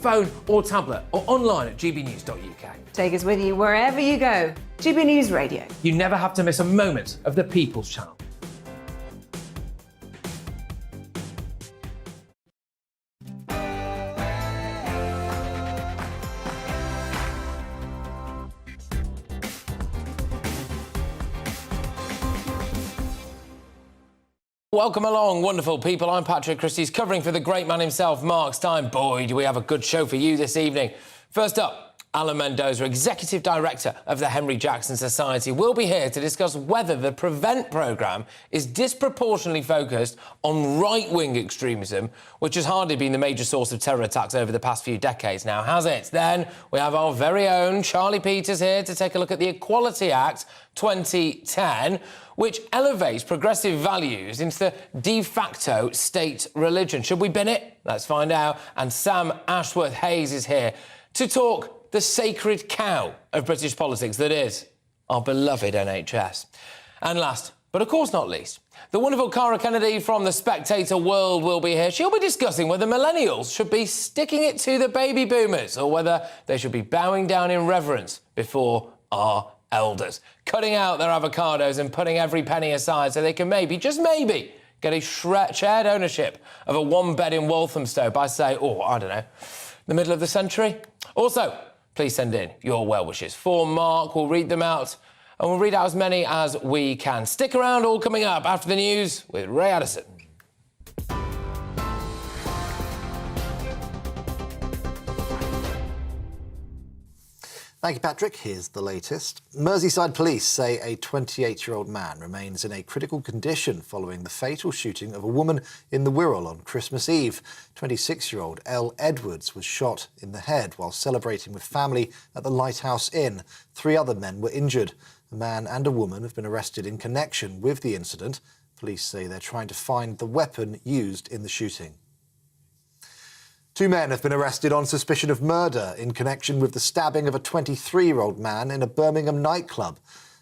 phone or tablet, or online at gbnews.uk. Take us with you wherever you go. GB News Radio. You never have to miss a moment of the People's Channel. Welcome along, wonderful people. I'm Patrick Christie's, covering for the great man himself, Mark Steyn. Boy, do we have a good show for you this evening. First up, Alan Mendoza, Executive Director of the Henry Jackson Society, will be here to discuss whether the PREVENT programme is disproportionately focused on right-wing extremism, which has hardly been the major source of terror attacks over the past few decades now, has it? Then we have our very own Charlie Peters here to take a look at the Equality Act 2010, which elevates progressive values into the de facto state religion. Should we bin it? Let's find out. And Sam Ashworth-Hayes is here to talk the sacred cow of British politics that is our beloved NHS. And last, but of course not least, the wonderful Cara Kennedy from the Spectator World will be here. She'll be discussing whether millennials should be sticking it to the baby boomers or whether they should be bowing down in reverence before our elders, cutting out their avocados and putting every penny aside so they can maybe, just maybe, get a shared ownership of a one-bed in Walthamstow by, say, I don't know, the middle of the century. Also, please send in your well wishes for Mark. We'll read them out, and we'll read out as many as we can. Stick around, all coming up after the news with Ray Addison. Thank you, Patrick. Here's the latest. Merseyside police say a 28-year-old man remains in a critical condition following the fatal shooting of a woman in the Wirral on Christmas Eve. 26-year-old Elle Edwards was shot in the head while celebrating with family at the Lighthouse Inn. 3 other men were injured. A man and a woman have been arrested in connection with the incident. Police say they're trying to find the weapon used in the shooting. 2 men have been arrested on suspicion of murder in connection with the stabbing of a 23-year-old man in a Birmingham nightclub.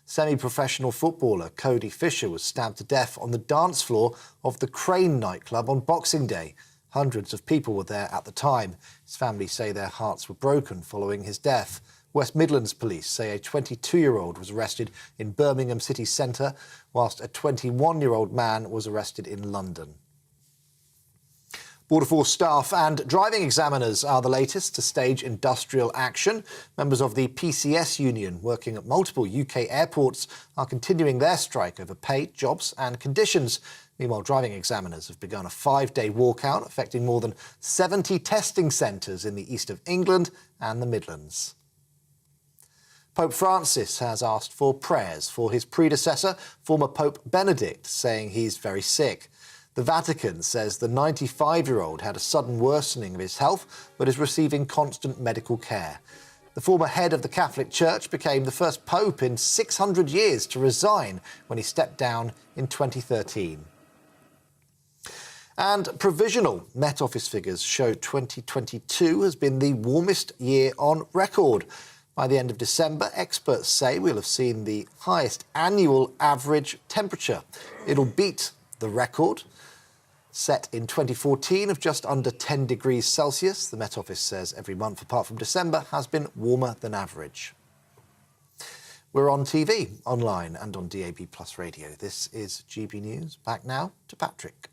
Semi-professional footballer Cody Fisher was stabbed to death on the dance floor of the Crane nightclub on Boxing Day. Hundreds of people were there at the time. His family say their hearts were broken following his death. West Midlands police say a 22-year-old was arrested in Birmingham city centre, whilst a 21-year-old man was arrested in London. Border Force staff and driving examiners are the latest to stage industrial action. Members of the PCS union working at multiple UK airports are continuing their strike over pay, jobs and conditions. Meanwhile, driving examiners have begun a 5-day walkout affecting more than 70 testing centres in the east of England and the Midlands. Pope Francis has asked for prayers for his predecessor, former Pope Benedict, saying he's very sick. The Vatican says the 95-year-old had a sudden worsening of his health, but is receiving constant medical care. The former head of the Catholic Church became the first pope in 600 years to resign when he stepped down in 2013. And provisional Met Office figures show 2022 has been the warmest year on record. By the end of December, experts say we'll have seen the highest annual average temperature. It'll beat the record set in 2014 of just under 10 degrees Celsius. The Met Office says every month, apart from December, has been warmer than average. We're on TV, online and on DAB+ radio. This is GB News. Back now to Patrick.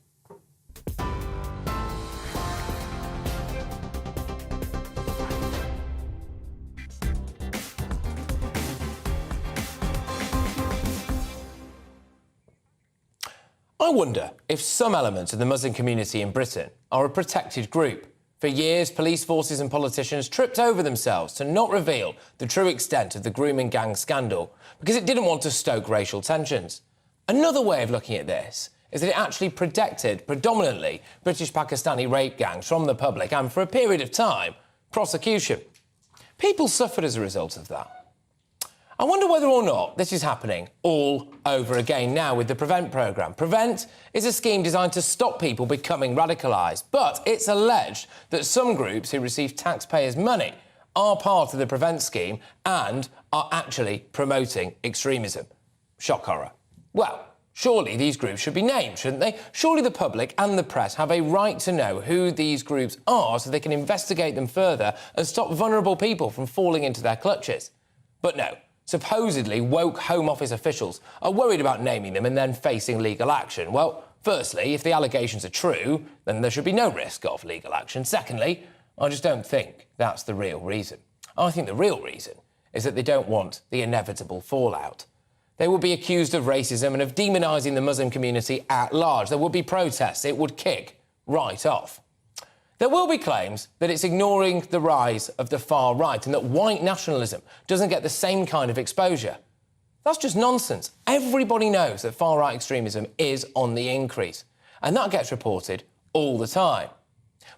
I wonder if some elements of the Muslim community in Britain are a protected group. For years, police forces and politicians tripped over themselves to not reveal the true extent of the grooming gang scandal because it didn't want to stoke racial tensions. Another way of looking at this is that it actually protected predominantly British Pakistani rape gangs from the public and, for a period of time, prosecution. People suffered as a result of that. I wonder whether or not this is happening all over again now with the PREVENT programme. PREVENT is a scheme designed to stop people becoming radicalised, but it's alleged that some groups who receive taxpayers' money are part of the PREVENT scheme and are actually promoting extremism. Shock horror. Well, Surely these groups should be named, shouldn't they? Surely the public and the press have a right to know who these groups are so they can investigate them further and stop vulnerable people from falling into their clutches. But no, supposedly woke Home Office officials are worried about naming them and then facing legal action. Well, firstly, if the allegations are true, then there should be no risk of legal action. Secondly, I just don't think that's the real reason. I think the real reason is that they don't want the inevitable fallout. They will be accused of racism and of demonising the Muslim community at large. There would be protests. It would kick right off. There will be claims that it's ignoring the rise of the far right and that white nationalism doesn't get the same kind of exposure. That's just nonsense. Everybody knows that far-right extremism is on the increase, and that gets reported all the time.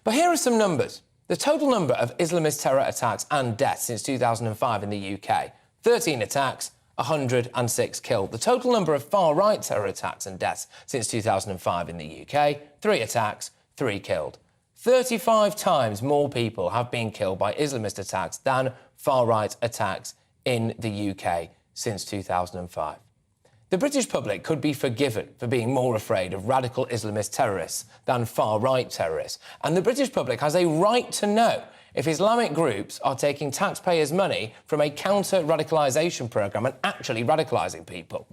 But here are some numbers. The total number of Islamist terror attacks and deaths since 2005 in the UK: 13 attacks, 106 killed. The total number of far-right terror attacks and deaths since 2005 in the UK: 3 attacks, 3 killed. 35 times more people have been killed by Islamist attacks than far-right attacks in the UK since 2005. The British public could be forgiven for being more afraid of radical Islamist terrorists than far-right terrorists. And the British public has a right to know if Islamic groups are taking taxpayers' money from a counter-radicalisation programme and actually radicalising people.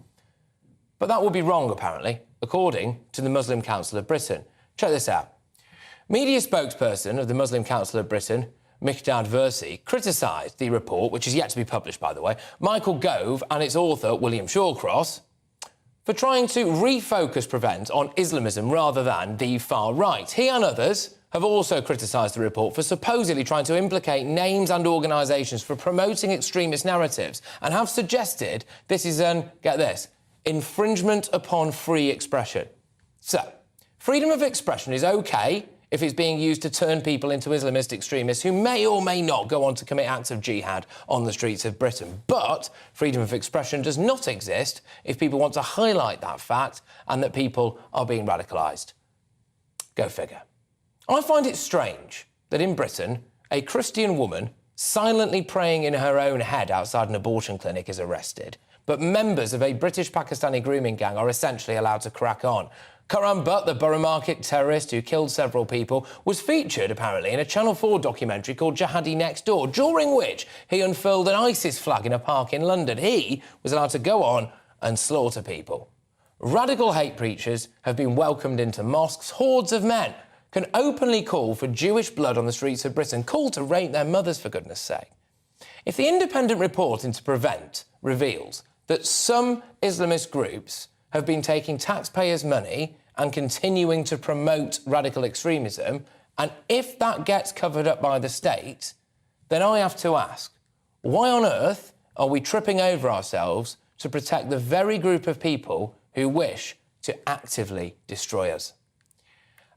But that would be wrong, apparently, according to the Muslim Council of Britain. Check this out. Media spokesperson of the Muslim Council of Britain, Miqdad Versi, criticised the report, which is yet to be published, by the way, Michael Gove and its author, William Shawcross, for trying to refocus Prevent on Islamism rather than the far right. He and others have also criticised the report for supposedly trying to implicate names and organisations for promoting extremist narratives and have suggested this is get this, infringement upon free expression. So, freedom of expression is OK if it's being used to turn people into Islamist extremists who may or may not go on to commit acts of jihad on the streets of Britain. But freedom of expression does not exist if people want to highlight that fact and that people are being radicalised. Go figure. I find it strange that in Britain, a Christian woman silently praying in her own head outside an abortion clinic is arrested, but members of a British-Pakistani grooming gang are essentially allowed to crack on. Karan Butt, the Borough Market terrorist who killed several people, was featured, apparently, in a Channel 4 documentary called Jihadi Next Door, during which he unfurled an ISIS flag in a park in London. He was allowed to go on and slaughter people. Radical hate preachers have been welcomed into mosques. Hordes of men can openly call for Jewish blood on the streets of Britain, call to rape their mothers, for goodness sake. If the independent report into Prevent reveals that some Islamist groups have been taking taxpayers' money and continuing to promote radical extremism, and if that gets covered up by the state, then I have to ask, why on earth are we tripping over ourselves to protect the very group of people who wish to actively destroy us?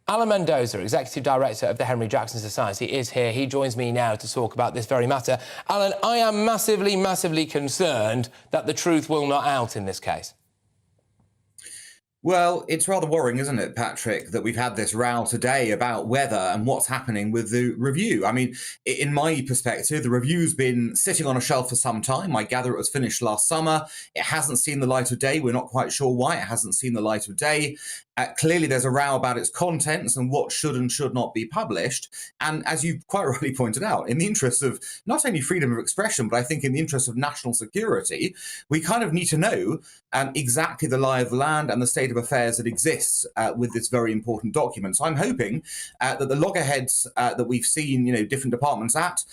Alan Mendoza, Executive Director of the Henry Jackson Society, is here. He joins me now to talk about this very matter. Alan, I am massively, massively concerned that the truth will not out in this case. Well, it's rather worrying, isn't it, Patrick, that we've had this row today about whether and what's happening with the review. I mean, in my perspective, the review's been sitting on a shelf for some time. I gather it was finished last summer. It hasn't seen the light of day. We're not quite sure why it hasn't seen the light of day. Clearly, there's a row about its contents and what should and should not be published. And as you quite rightly pointed out, in the interest of not only freedom of expression, but I think in the interest of national security, we kind of need to know exactly the lie of the land and the state of affairs that exists with this very important document. So I'm hoping that the loggerheads that we've seen, different departments at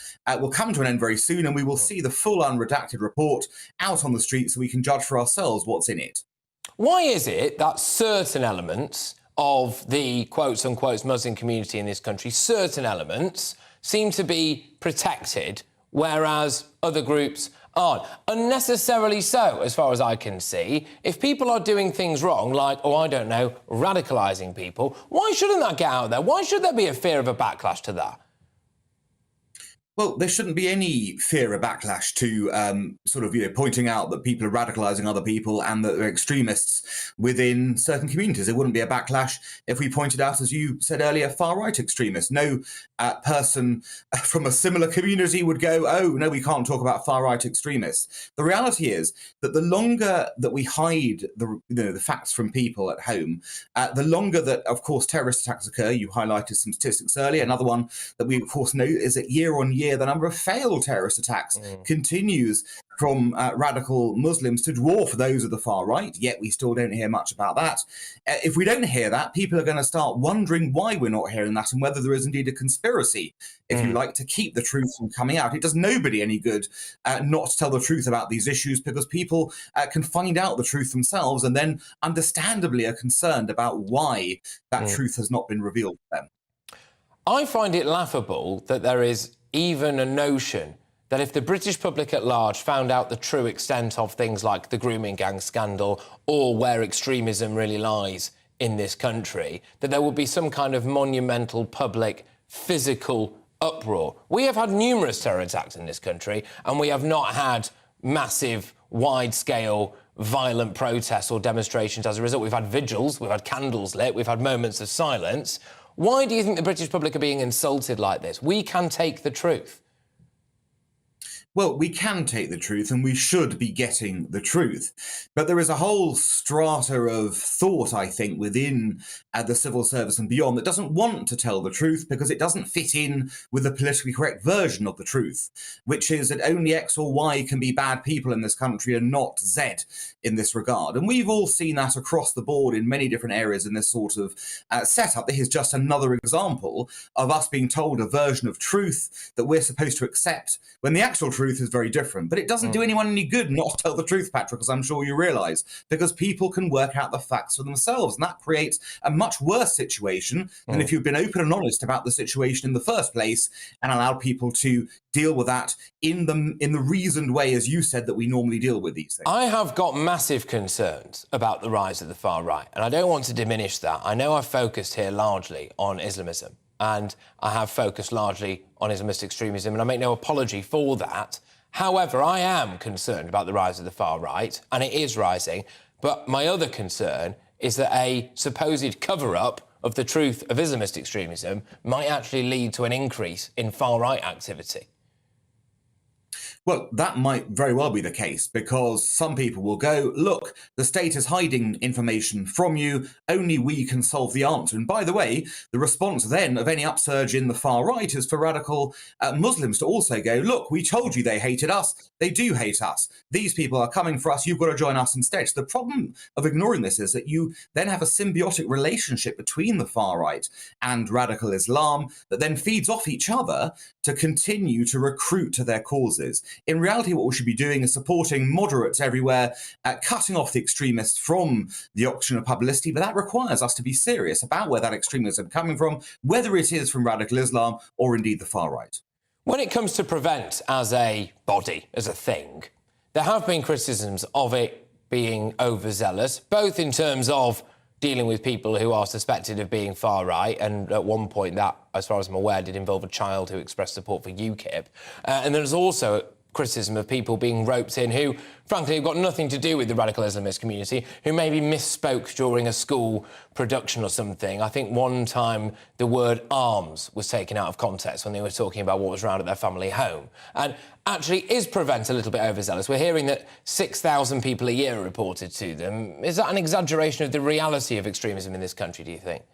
will come to an end very soon, and we will see the full unredacted report out on the street so we can judge for ourselves what's in it. Why is it that certain elements of the quotes-unquote Muslim community in this country, certain elements, seem to be protected, whereas other groups aren't? Unnecessarily so, as far as I can see. If people are doing things wrong, like, radicalising people, why shouldn't that get out there? Why should there be a fear of a backlash to that? Well, there shouldn't be any fear of backlash to pointing out that people are radicalizing other people and that they're extremists within certain communities. There wouldn't be a backlash if we pointed out, as you said earlier, far-right extremists. No person from a similar community would go, oh, no, we can't talk about far-right extremists. The reality is that the longer that we hide the facts from people at home, the longer that, of course, terrorist attacks occur. You highlighted some statistics earlier. Another one that we, of course, know is that year on year, the number of failed terrorist attacks continues from radical Muslims to dwarf those of the far right, yet we still don't hear much about that. If we don't hear that, people are going to start wondering why we're not hearing that and whether there is indeed a conspiracy, if you like, to keep the truth from coming out. It does nobody any good not to tell the truth about these issues, because people can find out the truth themselves and then understandably are concerned about why that truth has not been revealed to them. I find it laughable that there is even a notion that if the British public at large found out the true extent of things like the grooming gang scandal or where extremism really lies in this country, that there would be some kind of monumental public physical uproar. We have had numerous terror attacks in this country, and we have not had massive, wide-scale, violent protests or demonstrations as a result. We've had vigils, we've had candles lit, we've had moments of silence. Why do you think the British public are being insulted like this? We can take the truth. Well, we can take the truth and we should be getting the truth. But there is a whole strata of thought, I think, within the civil service and beyond that doesn't want to tell the truth because it doesn't fit in with the politically correct version of the truth, which is that only X or Y can be bad people in this country and not Z in this regard. And we've all seen that across the board in many different areas in this sort of setup. This is just another example of us being told a version of truth that we're supposed to accept when the actual truth is very different. But it doesn't do anyone any good not to tell the truth, Patrick, as I'm sure you realise, because people can work out the facts for themselves, and that creates a much worse situation than if you've been open and honest about the situation in the first place and allowed people to deal with that in the reasoned way, as you said, that we normally deal with these things. I have got massive concerns about the rise of the far right, and I don't want to diminish that. I know I've focused here largely on Islamism, and I have focused largely on Islamist extremism, and I make no apology for that. However, I am concerned about the rise of the far right, and it is rising. But my other concern is that a supposed cover-up of the truth of Islamist extremism might actually lead to an increase in far-right activity. Well, that might very well be the case, because some people will go, look, the state is hiding information from you, only we can solve the answer. And by the way, the response then of any upsurge in the far right is for radical Muslims to also go, look, we told you they hated us, they do hate us. These people are coming for us, you've got to join us instead. So the problem of ignoring this is that you then have a symbiotic relationship between the far right and radical Islam that then feeds off each other to continue to recruit to their causes. In reality, what we should be doing is supporting moderates everywhere, cutting off the extremists from the oxygen of publicity, but that requires us to be serious about where that extremism is coming from, whether it is from radical Islam or indeed the far right. When it comes to Prevent as a body, as a thing, there have been criticisms of it being overzealous, both in terms of dealing with people who are suspected of being far right, and at one point that, as far as I'm aware, did involve a child who expressed support for UKIP. And there's also criticism of people being roped in who, frankly, have got nothing to do with the radical Islamist community, who maybe misspoke during a school production or something. I think one time the word arms was taken out of context when they were talking about what was around at their family home. And actually, is Prevent a little bit overzealous? We're hearing that 6,000 people a year are reported to them. Is that an exaggeration of the reality of extremism in this country, do you think?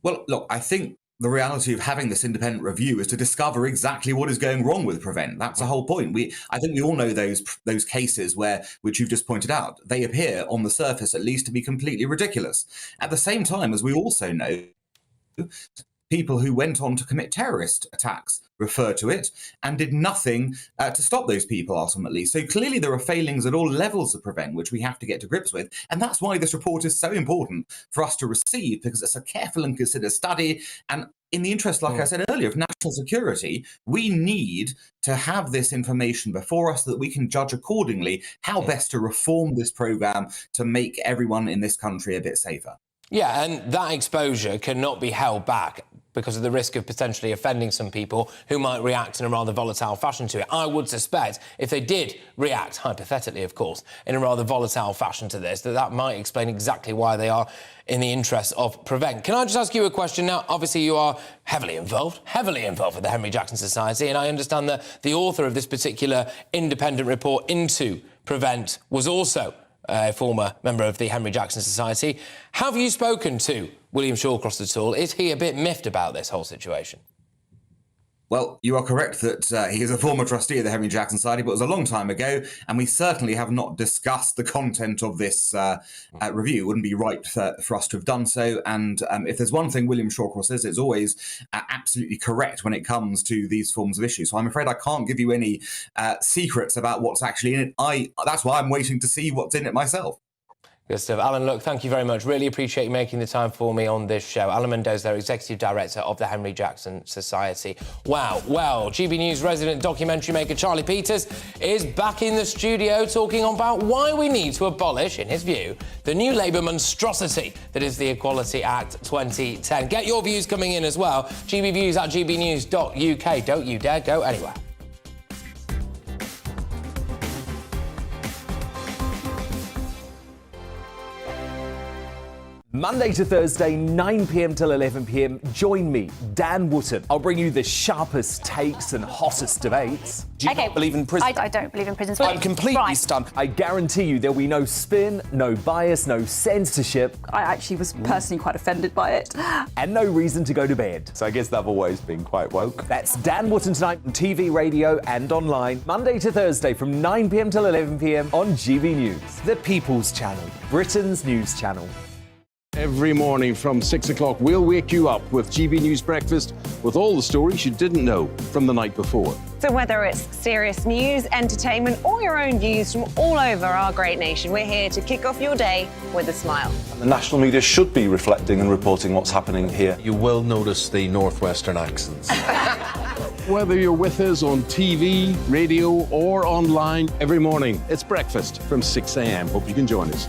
Well, look, I think the reality of having this independent review is to discover exactly what is going wrong with Prevent. That's the whole point. I think we all know those cases which you've just pointed out, they appear on the surface at least to be completely ridiculous. At the same time, as we also know, people who went on to commit terrorist attacks refer to it and did nothing to stop those people ultimately. So clearly there are failings at all levels of Prevent, which we have to get to grips with. And that's why this report is so important for us to receive, because it's a careful and considered study. And in the interest, like I said earlier, of national security, we need to have this information before us so that we can judge accordingly how best to reform this programme to make everyone in this country a bit safer. Yeah, and that exposure cannot be held back because of the risk of potentially offending some people who might react in a rather volatile fashion to it. I would suspect if they did react, hypothetically of course, in a rather volatile fashion to this, that might explain exactly why they are in the interest of Prevent. Can I just ask you a question now? Obviously you are heavily involved with the Henry Jackson Society, and I understand that the author of this particular independent report into Prevent was also a former member of the Henry Jackson Society. Have you spoken to William Shawcross at all? Is he a bit miffed about this whole situation? Well, you are correct that he is a former trustee of the Henry Jackson Society, but it was a long time ago, and we certainly have not discussed the content of this review. It wouldn't be right for us to have done so, and if there's one thing William Shawcross says, it's always absolutely correct when it comes to these forms of issues. So I'm afraid I can't give you any secrets about what's actually in it. That's why I'm waiting to see what's in it myself. Good stuff. Alan, look, thank you very much. Really appreciate you making the time for me on this show. Alan Mendoza, Executive Director of the Henry Jackson Society. Wow. Well, GB News resident documentary maker Charlie Peters is back in the studio talking about why we need to abolish, in his view, the new Labour monstrosity that is the Equality Act 2010. Get your views coming in as well. GBViews at gbnews.uk. Don't you dare go anywhere. Monday to Thursday, 9 p.m. till 11 p.m. Join me, Dan Wootton. I'll bring you the sharpest takes and hottest debates. Do you not believe in prison? I don't believe in prisons. I'm completely stunned. I guarantee you there'll be no spin, no bias, no censorship. I actually was personally quite offended by it. And no reason to go to bed. So I guess they've always been quite woke. That's Dan Wootton tonight on TV, radio and online. Monday to Thursday from 9 p.m. till 11 p.m. on GB News. The People's Channel, Britain's news channel. Every morning from 6 o'clock, we'll wake you up with GB News Breakfast with all the stories you didn't know from the night before. So whether it's serious news, entertainment or your own views from all over our great nation, we're here to kick off your day with a smile. The national media should be reflecting and reporting what's happening here. You will notice the northwestern accents. Whether you're with us on TV, radio or online, every morning, it's breakfast from 6 a.m. Hope you can join us.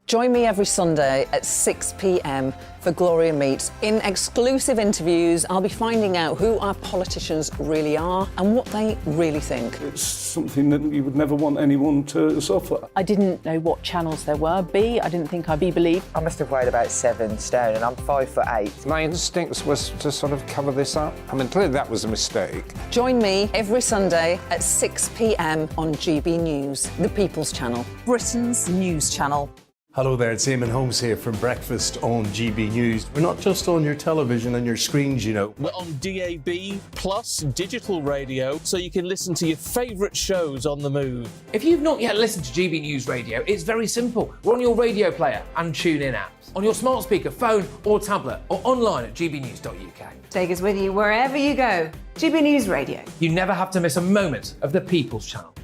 Join me every Sunday at 6 p.m. for Gloria Meets. In exclusive interviews, I'll be finding out who our politicians really are and what they really think. It's something that you would never want anyone to suffer. I didn't know what channels there were. I didn't think I'd be believed. I must have weighed about 7 stone and I'm 5'8". My instincts was to sort of cover this up. I mean, clearly that was a mistake. Join me every Sunday at 6 p.m. on GB News, the People's Channel, Britain's news channel. Hello there, it's Eamon Holmes here from Breakfast on GB News. We're not just on your television and your screens, you know. We're on DAB plus digital radio, so you can listen to your favourite shows on the move. If you've not yet listened to GB News Radio, it's very simple. We're on your radio player and tune-in apps, on your smart speaker, phone or tablet, or online at gbnews.uk. Take us with you wherever you go. GB News Radio. You never have to miss a moment of the People's Channel.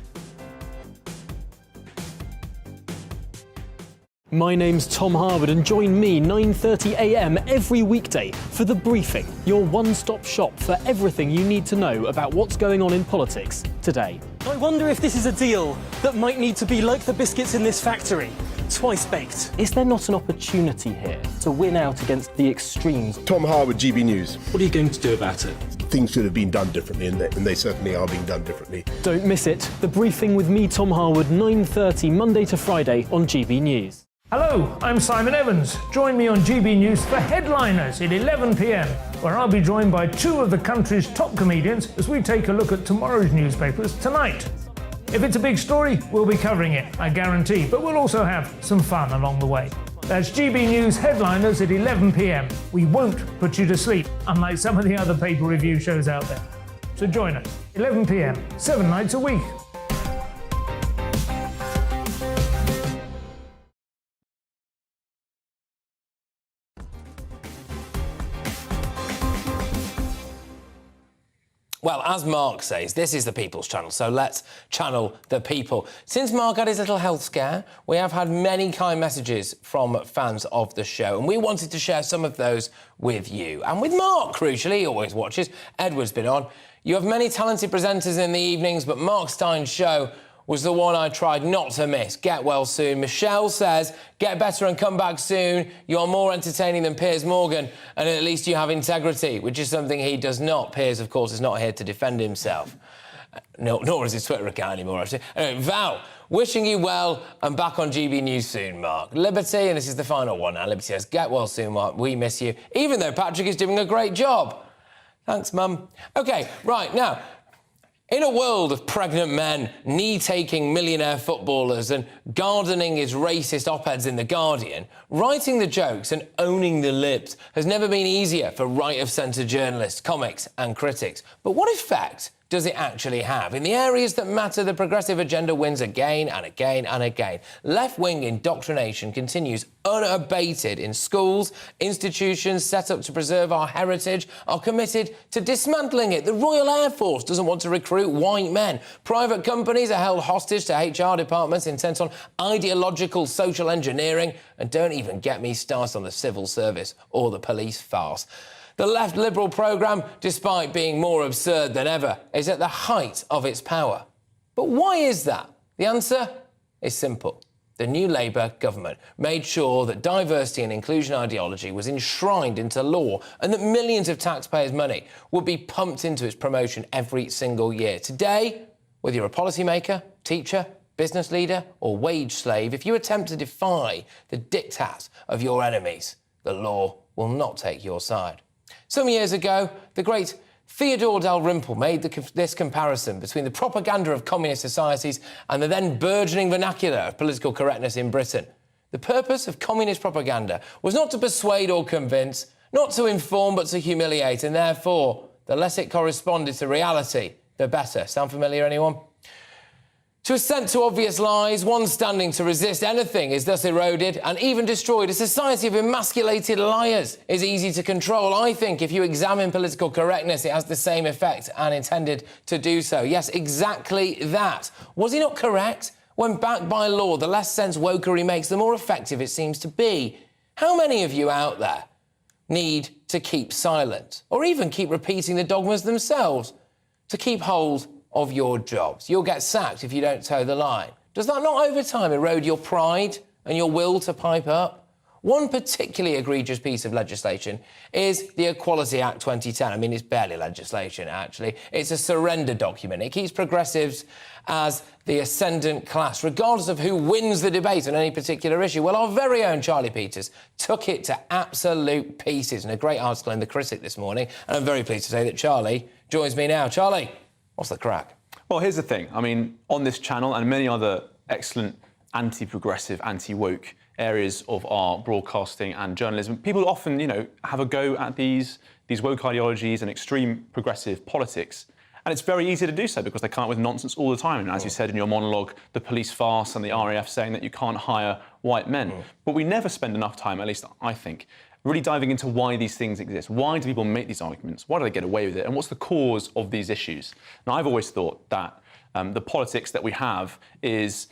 My name's Tom Harwood and join me 9:30 a.m. every weekday for The Briefing, your one-stop shop for everything you need to know about what's going on in politics today. I wonder if this is a deal that might need to be like the biscuits in this factory, twice baked. Is there not an opportunity here to win out against the extremes? Tom Harwood, GB News. What are you going to do about it? Things should have been done differently, and they certainly are being done differently. Don't miss it. The Briefing with me, Tom Harwood, 9:30 Monday to Friday on GB News. Hello, I'm Simon Evans. Join me on GB News for Headliners at 11 p.m, where I'll be joined by two of the country's top comedians as we take a look at tomorrow's newspapers tonight. If it's a big story, we'll be covering it, I guarantee, but we'll also have some fun along the way. That's GB News Headliners at 11 p.m. We won't put you to sleep, unlike some of the other paper review shows out there. So join us, 11 p.m, 7 nights a week. Well, as Mark says, this is the People's Channel, so let's channel the people. Since Mark had his little health scare, we have had many kind messages from fans of the show, and we wanted to share some of those with you. And with Mark, crucially, he always watches. Edward's been on. You have many talented presenters in the evenings, but Mark Steyn's show was the one I tried not to miss. Get well soon. Michelle says, get better and come back soon. You are more entertaining than Piers Morgan, and at least you have integrity, which is something he does not. Piers, of course, is not here to defend himself. No, nor is his Twitter account anymore, actually. Anyway, Val, wishing you well and back on GB News soon, Mark. Liberty, and this is the final one now. Liberty says, get well soon, Mark. We miss you, even though Patrick is doing a great job. Thanks, Mum. OK, right, now, in a world of pregnant men, knee-taking millionaire footballers and gardening his racist op-eds in The Guardian, writing the jokes and owning the libs has never been easier for right-of-centre journalists, comics and critics. But what effect does it actually have? In the areas that matter, the progressive agenda wins again and again and again. Left-wing indoctrination continues unabated in schools. Institutions set up to preserve our heritage are committed to dismantling it. The Royal Air Force doesn't want to recruit white men. Private companies are held hostage to HR departments intent on ideological social engineering. And don't even get me started on the civil service or the police farce. The left Liberal programme, despite being more absurd than ever, is at the height of its power. But why is that? The answer is simple. The new Labour government made sure that diversity and inclusion ideology was enshrined into law and that millions of taxpayers' money would be pumped into its promotion every single year. Today, whether you're a policymaker, teacher, business leader or wage slave, if you attempt to defy the diktats of your enemies, the law will not take your side. Some years ago, the great Theodore Dalrymple made this comparison between the propaganda of communist societies and the then burgeoning vernacular of political correctness in Britain. The purpose of communist propaganda was not to persuade or convince, not to inform but to humiliate, and therefore, the less it corresponded to reality, the better. Sound familiar, anyone? To assent to obvious lies, one standing to resist anything is thus eroded and even destroyed. A society of emasculated liars is easy to control. I think if you examine political correctness, it has the same effect and intended to do so. Yes, exactly that. Was he not correct? When backed by law, the less sense wokery makes, the more effective it seems to be. How many of you out there need to keep silent or even keep repeating the dogmas themselves to keep hold of your jobs? You'll get sacked if you don't toe the line. Does that not over time erode your pride and your will to pipe up? One particularly egregious piece of legislation is the Equality Act 2010. I mean, it's barely legislation, actually. It's a surrender document. It keeps progressives as the ascendant class, regardless of who wins the debate on any particular issue. Well, our very own Charlie Peters took it to absolute pieces in a great article in The Critic this morning, and I'm very pleased to say that Charlie joins me now. Charlie, what's the crack? Well, here's the thing. I mean, on this channel and many other excellent anti-progressive, anti-woke areas of our broadcasting and journalism, people often, have a go at these woke ideologies and extreme progressive politics. And it's very easy to do so because they come up with nonsense all the time. And as you said in your monologue, the police farce and the RAF saying that you can't hire white men. But we never spend enough time, at least I think, really diving into why these things exist. Why do people make these arguments? Why do they get away with it? And what's the cause of these issues? Now, I've always thought that the politics that we have is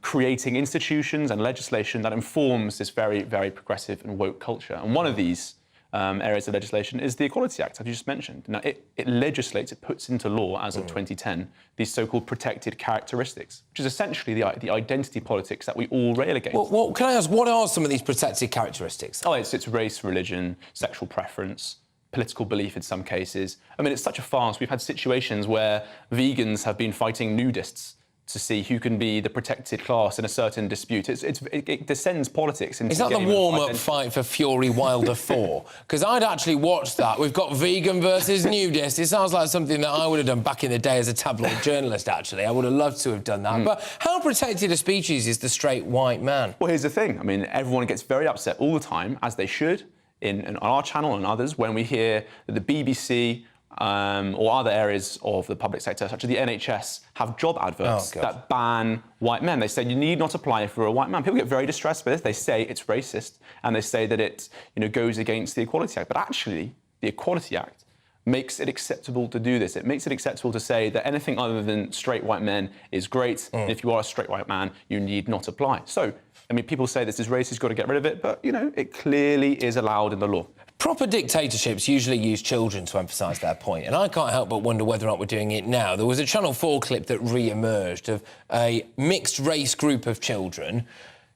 creating institutions and legislation that informs this very, very progressive and woke culture. And one of these areas of legislation is the Equality Act, as you just mentioned. Now, it legislates, it puts into law, as of 2010, these so-called protected characteristics, which is essentially the identity politics that we all rail against. Well, can I ask, what are some of these protected characteristics? Oh, it's race, religion, sexual preference, political belief in some cases. I mean, it's such a farce. We've had situations where vegans have been fighting nudists to see who can be the protected class in a certain dispute. It descends politics into... Is that the warm-up fight for Fury Wilder 4? Because I'd actually watched that. We've got vegan versus nudist. It sounds like something that I would have done back in the day as a tabloid journalist, actually. I would have loved to have done that. But how protected a species is the straight white man? Well, here's the thing. I mean, everyone gets very upset all the time, as they should, on our channel and others, when we hear that the BBC... or other areas of the public sector, such as the NHS, have job adverts that ban white men. They say you need not apply if you're a white man. People get very distressed by this. They say it's racist, and they say that it goes against the Equality Act. But actually, the Equality Act makes it acceptable to do this. It makes it acceptable to say that anything other than straight white men is great, and if you are a straight white man, you need not apply. So, I mean, people say this is racist, got to get rid of it, but, it clearly is allowed in the law. Proper dictatorships usually use children to emphasise their point, and I can't help but wonder whether or not we're doing it now. There was a Channel 4 clip that re-emerged of a mixed-race group of children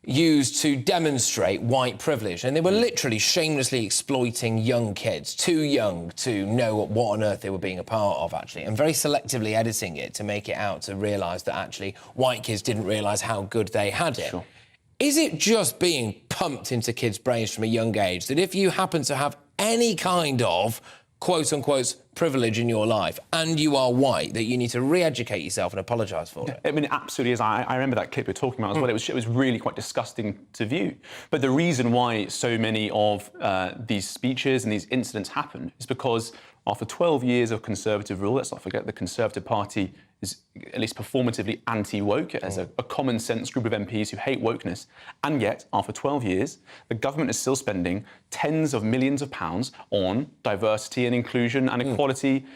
used to demonstrate white privilege, and they were literally shamelessly exploiting young kids, too young to know what on earth they were being a part of, actually, and very selectively editing it to make it out to realise that, actually, white kids didn't realise how good they had it. Sure. Is it just being pumped into kids' brains from a young age that if you happen to have any kind of quote-unquote privilege in your life and you are white, that you need to re-educate yourself and apologise for it? I mean, it absolutely is. I remember that clip you're talking about as well. It was really quite disgusting to view. But the reason why so many of these speeches and these incidents happen is because after 12 years of Conservative rule, let's not forget the Conservative Party is at least performatively anti-woke, as a common-sense group of MPs who hate wokeness. And yet, after 12 years, the government is still spending tens of millions of pounds on diversity and inclusion and equality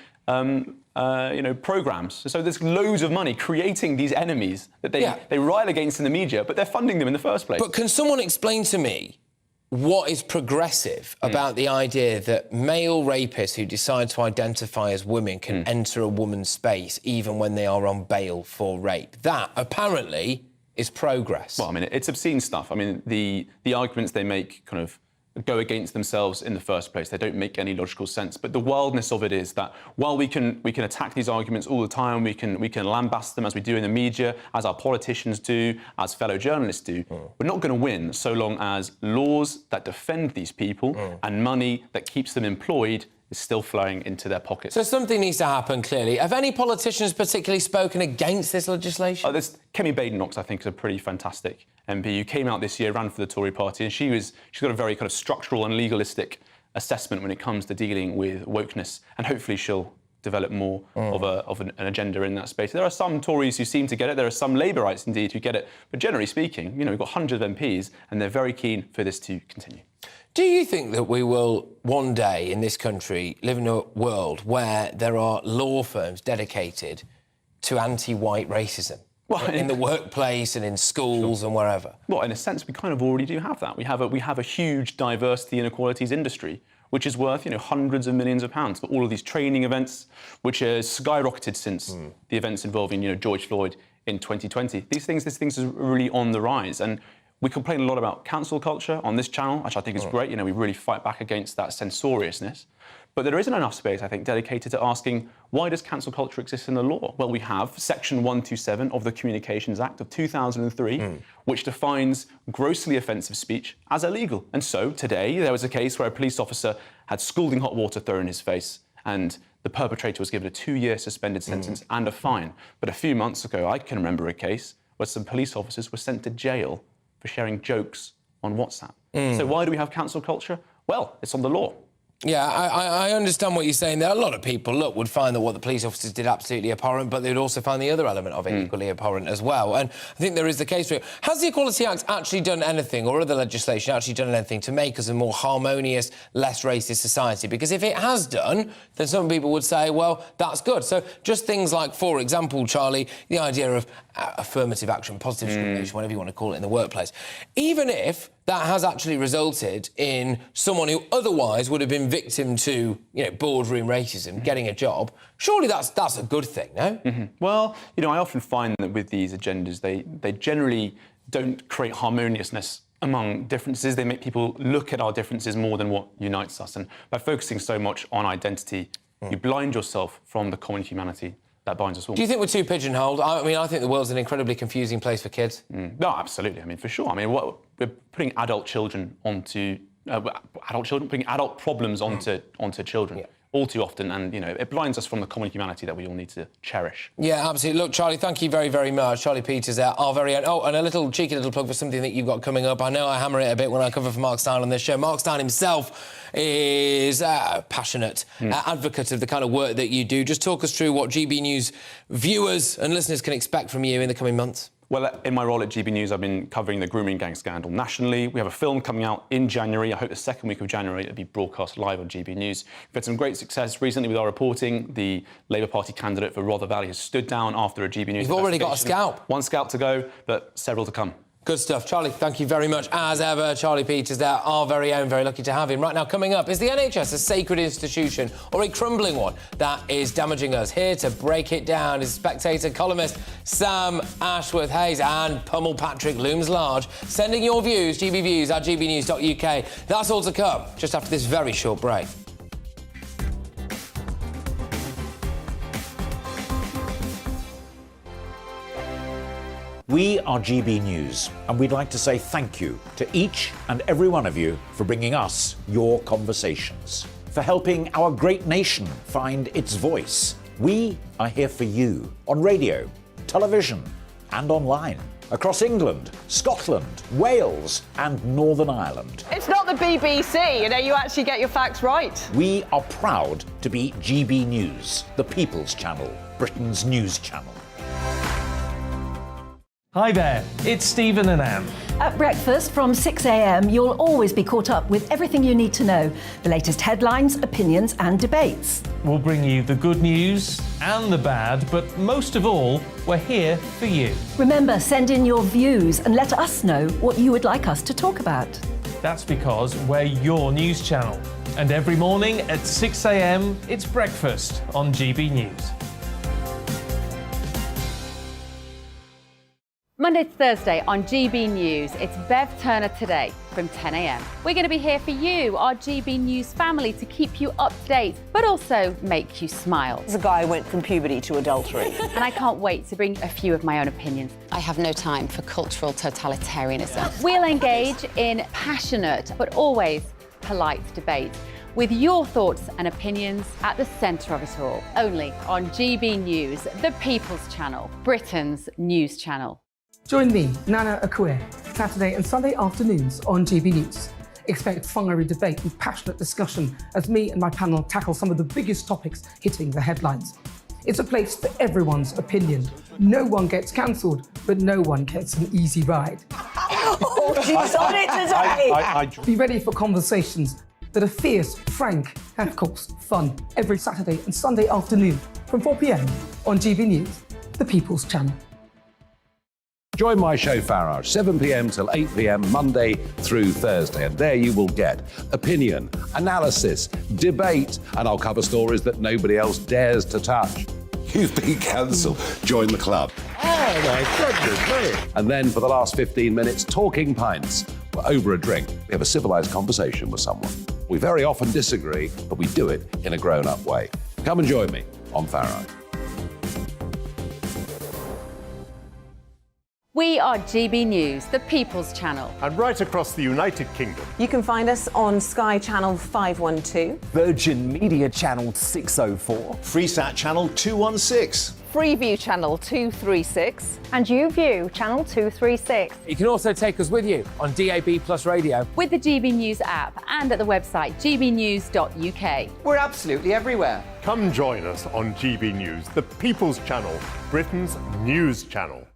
programmes. So there's loads of money creating these enemies that they rail against in the media, but they're funding them in the first place. But can someone explain to me what is progressive about the idea that male rapists who decide to identify as women can enter a woman's space even when they are on bail for rape? That, apparently, is progress. Well, I mean, it's obscene stuff. I mean, the arguments they make kind of go against themselves in the first place. They don't make any logical sense. But the wildness of it is that while we can attack these arguments all the time, we can lambast them as we do in the media, as our politicians do, as fellow journalists do, we're not going to win so long as laws that defend these people and money that keeps them employed is still flowing into their pockets. So something needs to happen, clearly. Have any politicians particularly spoken against this legislation? There's Kemi Badenoch, I think, is a pretty fantastic MP who came out this year, ran for the Tory party, and she's got a very kind of structural and legalistic assessment when it comes to dealing with wokeness, and hopefully she'll develop more of an agenda in that space. There are some Tories who seem to get it. There are some Labourites, indeed, who get it. But generally speaking, we've got hundreds of MPs, and they're very keen for this to continue. Do you think that we will one day in this country live in a world where there are law firms dedicated to anti-white racism? Well, in the workplace and in schools and wherever? Well, in a sense, we kind of already do have that. We have a huge diversity and equalities industry, which is worth, hundreds of millions of pounds for all of these training events, which has skyrocketed since the events involving, George Floyd in 2020. These things are really on the rise. And we complain a lot about cancel culture on this channel, which I think is great. We really fight back against that censoriousness. But there isn't enough space, I think, dedicated to asking, why does cancel culture exist in the law? Well, we have Section 127 of the Communications Act of 2003, which defines grossly offensive speech as illegal. And so, today, there was a case where a police officer had scalding hot water thrown in his face, and the perpetrator was given a 2-year suspended sentence and a fine. But a few months ago, I can remember a case where some police officers were sent to jail for sharing jokes on WhatsApp. So why do we have cancel culture? Well, it's on the law. Yeah, I understand what you're saying there. A lot of people, would find that what the police officers did absolutely abhorrent, but they would also find the other element of it equally abhorrent as well. And I think there is the case for it. Has the Equality Act actually done anything, or other legislation actually done anything to make us a more harmonious, less racist society? Because if it has done, then some people would say, well, that's good. So just things like, for example, Charlie, the idea of affirmative action, positive discrimination, whatever you want to call it, in the workplace. Even if that has actually resulted in someone who otherwise would have been victim to, boardroom racism, getting a job, surely that's a good thing, no? Well, I often find that with these agendas, they generally don't create harmoniousness among differences. They make people look at our differences more than what unites us. And by focusing so much on identity, you blind yourself from the common humanity that binds us all. Do you think we're too pigeonholed? I think the world's an incredibly confusing place for kids. No, absolutely. For sure. We're putting adult children onto putting adult problems onto children all too often, and it blinds us from the common humanity that we all need to cherish. Yeah, absolutely. Look, Charlie, thank you very, very much. Charlie Peters there, our very own. Oh, and a cheeky little plug for something that you've got coming up. I know I hammer it a bit when I cover for Mark Steyn on this show. Mark Steyn himself is a passionate advocate of the kind of work that you do. Just talk us through what GB News viewers and listeners can expect from you in the coming months. Well, in my role at GB News, I've been covering the grooming gang scandal nationally. We have a film coming out in January. I hope the second week of January it'll be broadcast live on GB News. We've had some great success recently with our reporting. The Labour Party candidate for Rother Valley has stood down after a GB News You've already got a scalp. One scalp to go, but several to come. Good stuff. Charlie, thank you very much. As ever, Charlie Peters there, our very own, very lucky to have him. Right now, coming up, is the NHS a sacred institution or a crumbling one that is damaging us? Here to break it down is Spectator columnist Sam Ashworth-Hayes, and Pummel Patrick looms large, sending your views, GBviews at gbnews.uk. That's all to come just after this very short break. We are GB News, and we'd like to say thank you to each and every one of you for bringing us your conversations, for helping our great nation find its voice. We are here for you on radio, television, and online, across England, Scotland, Wales, and Northern Ireland. It's not the BBC, you actually get your facts right. We are proud to be GB News, the People's Channel, Britain's news channel. Hi there, it's Stephen and Anne. At breakfast from 6 a.m, you'll always be caught up with everything you need to know, the latest headlines, opinions and debates. We'll bring you the good news and the bad, but most of all, we're here for you. Remember, send in your views and let us know what you would like us to talk about. That's because we're your news channel. And every morning at 6 a.m, it's breakfast on GB News. Monday to Thursday on GB News, it's Bev Turner Today from 10 a.m. We're going to be here for you, our GB News family, to keep you up to date, but also make you smile. There's a guy who went from puberty to adultery. And I can't wait to bring a few of my own opinions. I have no time for cultural totalitarianism. We'll engage in passionate, but always polite debate, with your thoughts and opinions at the centre of it all. Only on GB News, the People's Channel, Britain's news channel. Join me, Nana Akue, Saturday and Sunday afternoons on GB News. Expect fiery debate and passionate discussion as me and my panel tackle some of the biggest topics hitting the headlines. It's a place for everyone's opinion. No one gets cancelled, but no one gets an easy ride. Oh, she's on it today! Be ready for conversations that are fierce, frank, and of course, fun. Every Saturday and Sunday afternoon from 4 p.m. on GB News, the People's Channel. Join my show Farage, 7 p.m. till 8 p.m. Monday through Thursday, and there you will get opinion, analysis, debate, and I'll cover stories that nobody else dares to touch. You've been cancelled. Join the club. Oh my goodness me! And then for the last 15 minutes, talking pints. We're over a drink. We have a civilised conversation with someone. We very often disagree, but we do it in a grown-up way. Come and join me on Farage. We are GB News, the People's Channel. And right across the United Kingdom. You can find us on Sky Channel 512. Virgin Media Channel 604. Freesat Channel 216. Freeview Channel 236. And YouView Channel 236. You can also take us with you on DAB Plus Radio. With the GB News app and at the website gbnews.uk. We're absolutely everywhere. Come join us on GB News, the People's Channel, Britain's news channel.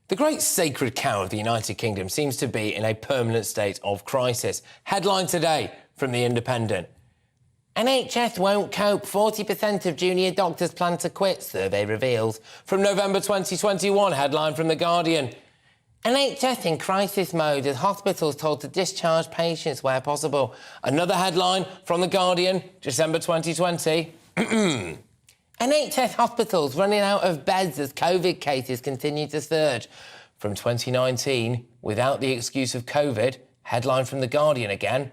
The great sacred cow of the United Kingdom seems to be in a permanent state of crisis. Headline today from The Independent. NHS won't cope. 40% of junior doctors plan to quit, survey reveals. From November 2021, headline from The Guardian. NHS in crisis mode as hospitals told to discharge patients where possible. Another headline from The Guardian, December 2020. NHS hospitals running out of beds as COVID cases continue to surge. From 2019, without the excuse of COVID, headline from The Guardian again.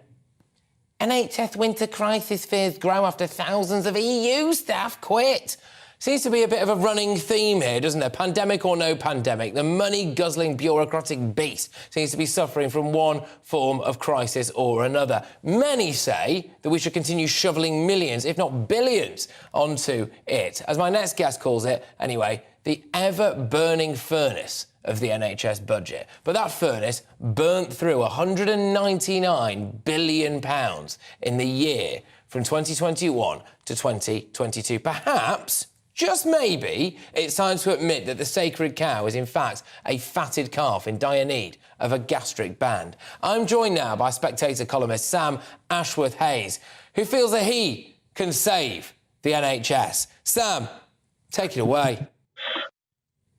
NHS winter crisis fears grow after thousands of EU staff quit. Seems to be a bit of a running theme here, doesn't there? Pandemic or no pandemic, the money-guzzling bureaucratic beast seems to be suffering from one form of crisis or another. Many say that we should continue shoveling millions, if not billions, onto it. As my next guest calls it, anyway, the ever-burning furnace of the NHS budget. But that furnace burnt through £199 billion in the year from 2021 to 2022. Perhaps, just maybe, it's time to admit that the sacred cow is in fact a fatted calf in dire need of a gastric band. I'm joined now by Spectator columnist Sam Ashworth-Hayes, who feels that he can save the NHS. Sam, take it away.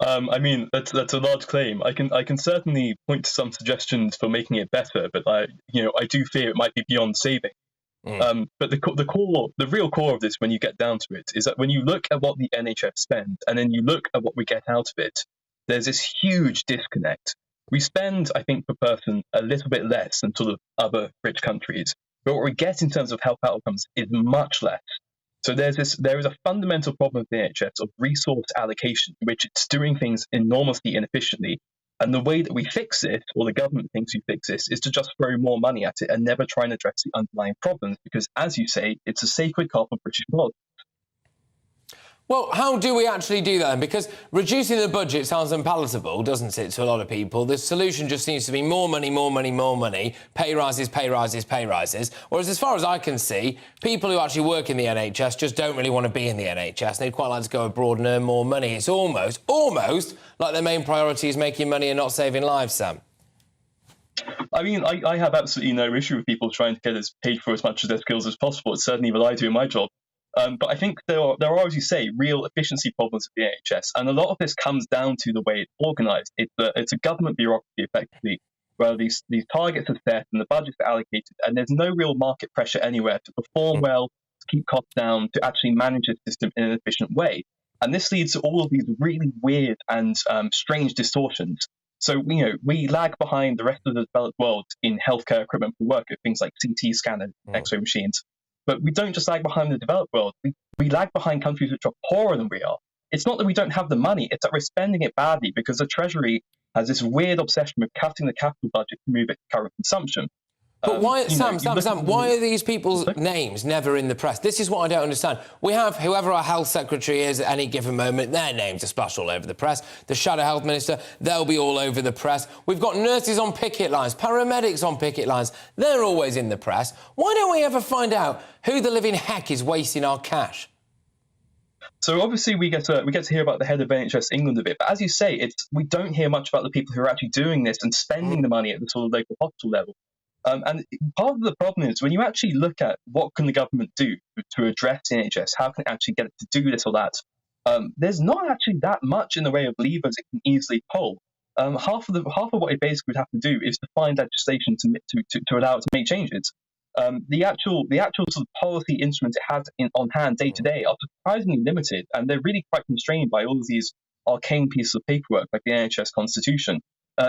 I mean, that's a large claim. I can certainly point to some suggestions for making it better, but I do fear it might be beyond saving. But the real core of this, when you get down to it, is that when you look at what the NHS spends and then you look at what we get out of it, there's this huge disconnect. We spend, I think, per person a little bit less than sort of other rich countries, but what we get in terms of health outcomes is much less. So there is a fundamental problem with the NHS of resource allocation, in which it's doing things enormously inefficiently. And the way that we fix this, or the government thinks we fix this, is to just throw more money at it and never try and address the underlying problems, because, as you say, it's a sacred cow of British politics. Well, how do we actually do that? Because reducing the budget sounds unpalatable, doesn't it, to a lot of people? The solution just seems to be more money, more money, more money, pay rises, pay rises, pay rises. Whereas as far as I can see, people who actually work in the NHS just don't really want to be in the NHS. They'd quite like to go abroad and earn more money. It's almost like their main priority is making money and not saving lives, Sam. I mean, I have absolutely no issue with people trying to get paid for as much of their skills as possible. It's certainly what I do in my job. But I think there are, as you say, real efficiency problems with the NHS, and a lot of this comes down to the way it's organised. It's a government bureaucracy, effectively, where these targets are set and the budgets are allocated, and there's no real market pressure anywhere to perform well, to keep costs down, to actually manage the system in an efficient way. And this leads to all of these really weird and strange distortions. So, we lag behind the rest of the developed world in healthcare equipment for work at things like CT scanners, X-ray machines. But we don't just lag behind the developed world. We lag behind countries which are poorer than we are. It's not that we don't have the money, it's that we're spending it badly because the Treasury has this weird obsession with cutting the capital budget to move it to current consumption. But why, Sam, why are these people's names never in the press? This is what I don't understand. We have whoever our health secretary is at any given moment, their names are splashed all over the press. The shadow health minister, they'll be all over the press. We've got nurses on picket lines, paramedics on picket lines. They're always in the press. Why don't we ever find out who the living heck is wasting our cash? So obviously we get to hear about the head of NHS England a bit, but as you say, we don't hear much about the people who are actually doing this and spending the money at the sort of local hospital level. And part of the problem is when you actually look at what can the government do to address the NHS, how can it actually get it to do this or that, there's not actually that much in the way of levers it can easily pull. Half of what it basically would have to do is to find legislation to allow it to make changes. The actual sort of policy instruments it has on hand day to day are surprisingly limited, and they're really quite constrained by all of these arcane pieces of paperwork like the NHS Constitution.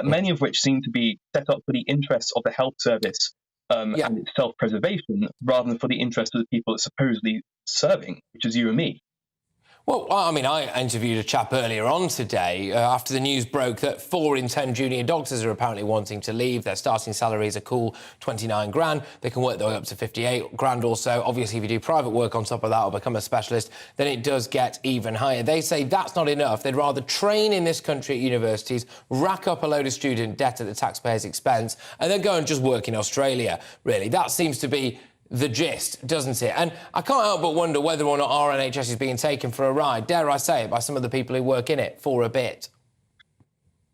Many of which seem to be set up for the interests of the health service and its self-preservation, rather than for the interests of the people it's supposedly serving, which is you and me. Well, I mean, I interviewed a chap earlier on today after the news broke that 4 in 10 junior doctors are apparently wanting to leave. Their starting salary is a cool 29 grand. They can work their way up to 58 grand or so. Obviously, if you do private work on top of that or become a specialist, then it does get even higher. They say that's not enough. They'd rather train in this country at universities, rack up a load of student debt at the taxpayers' expense, and then go and just work in Australia, really. That seems to be the gist, doesn't it? And I can't help but wonder whether or not our NHS is being taken for a ride, dare I say it, by some of the people who work in it for a bit.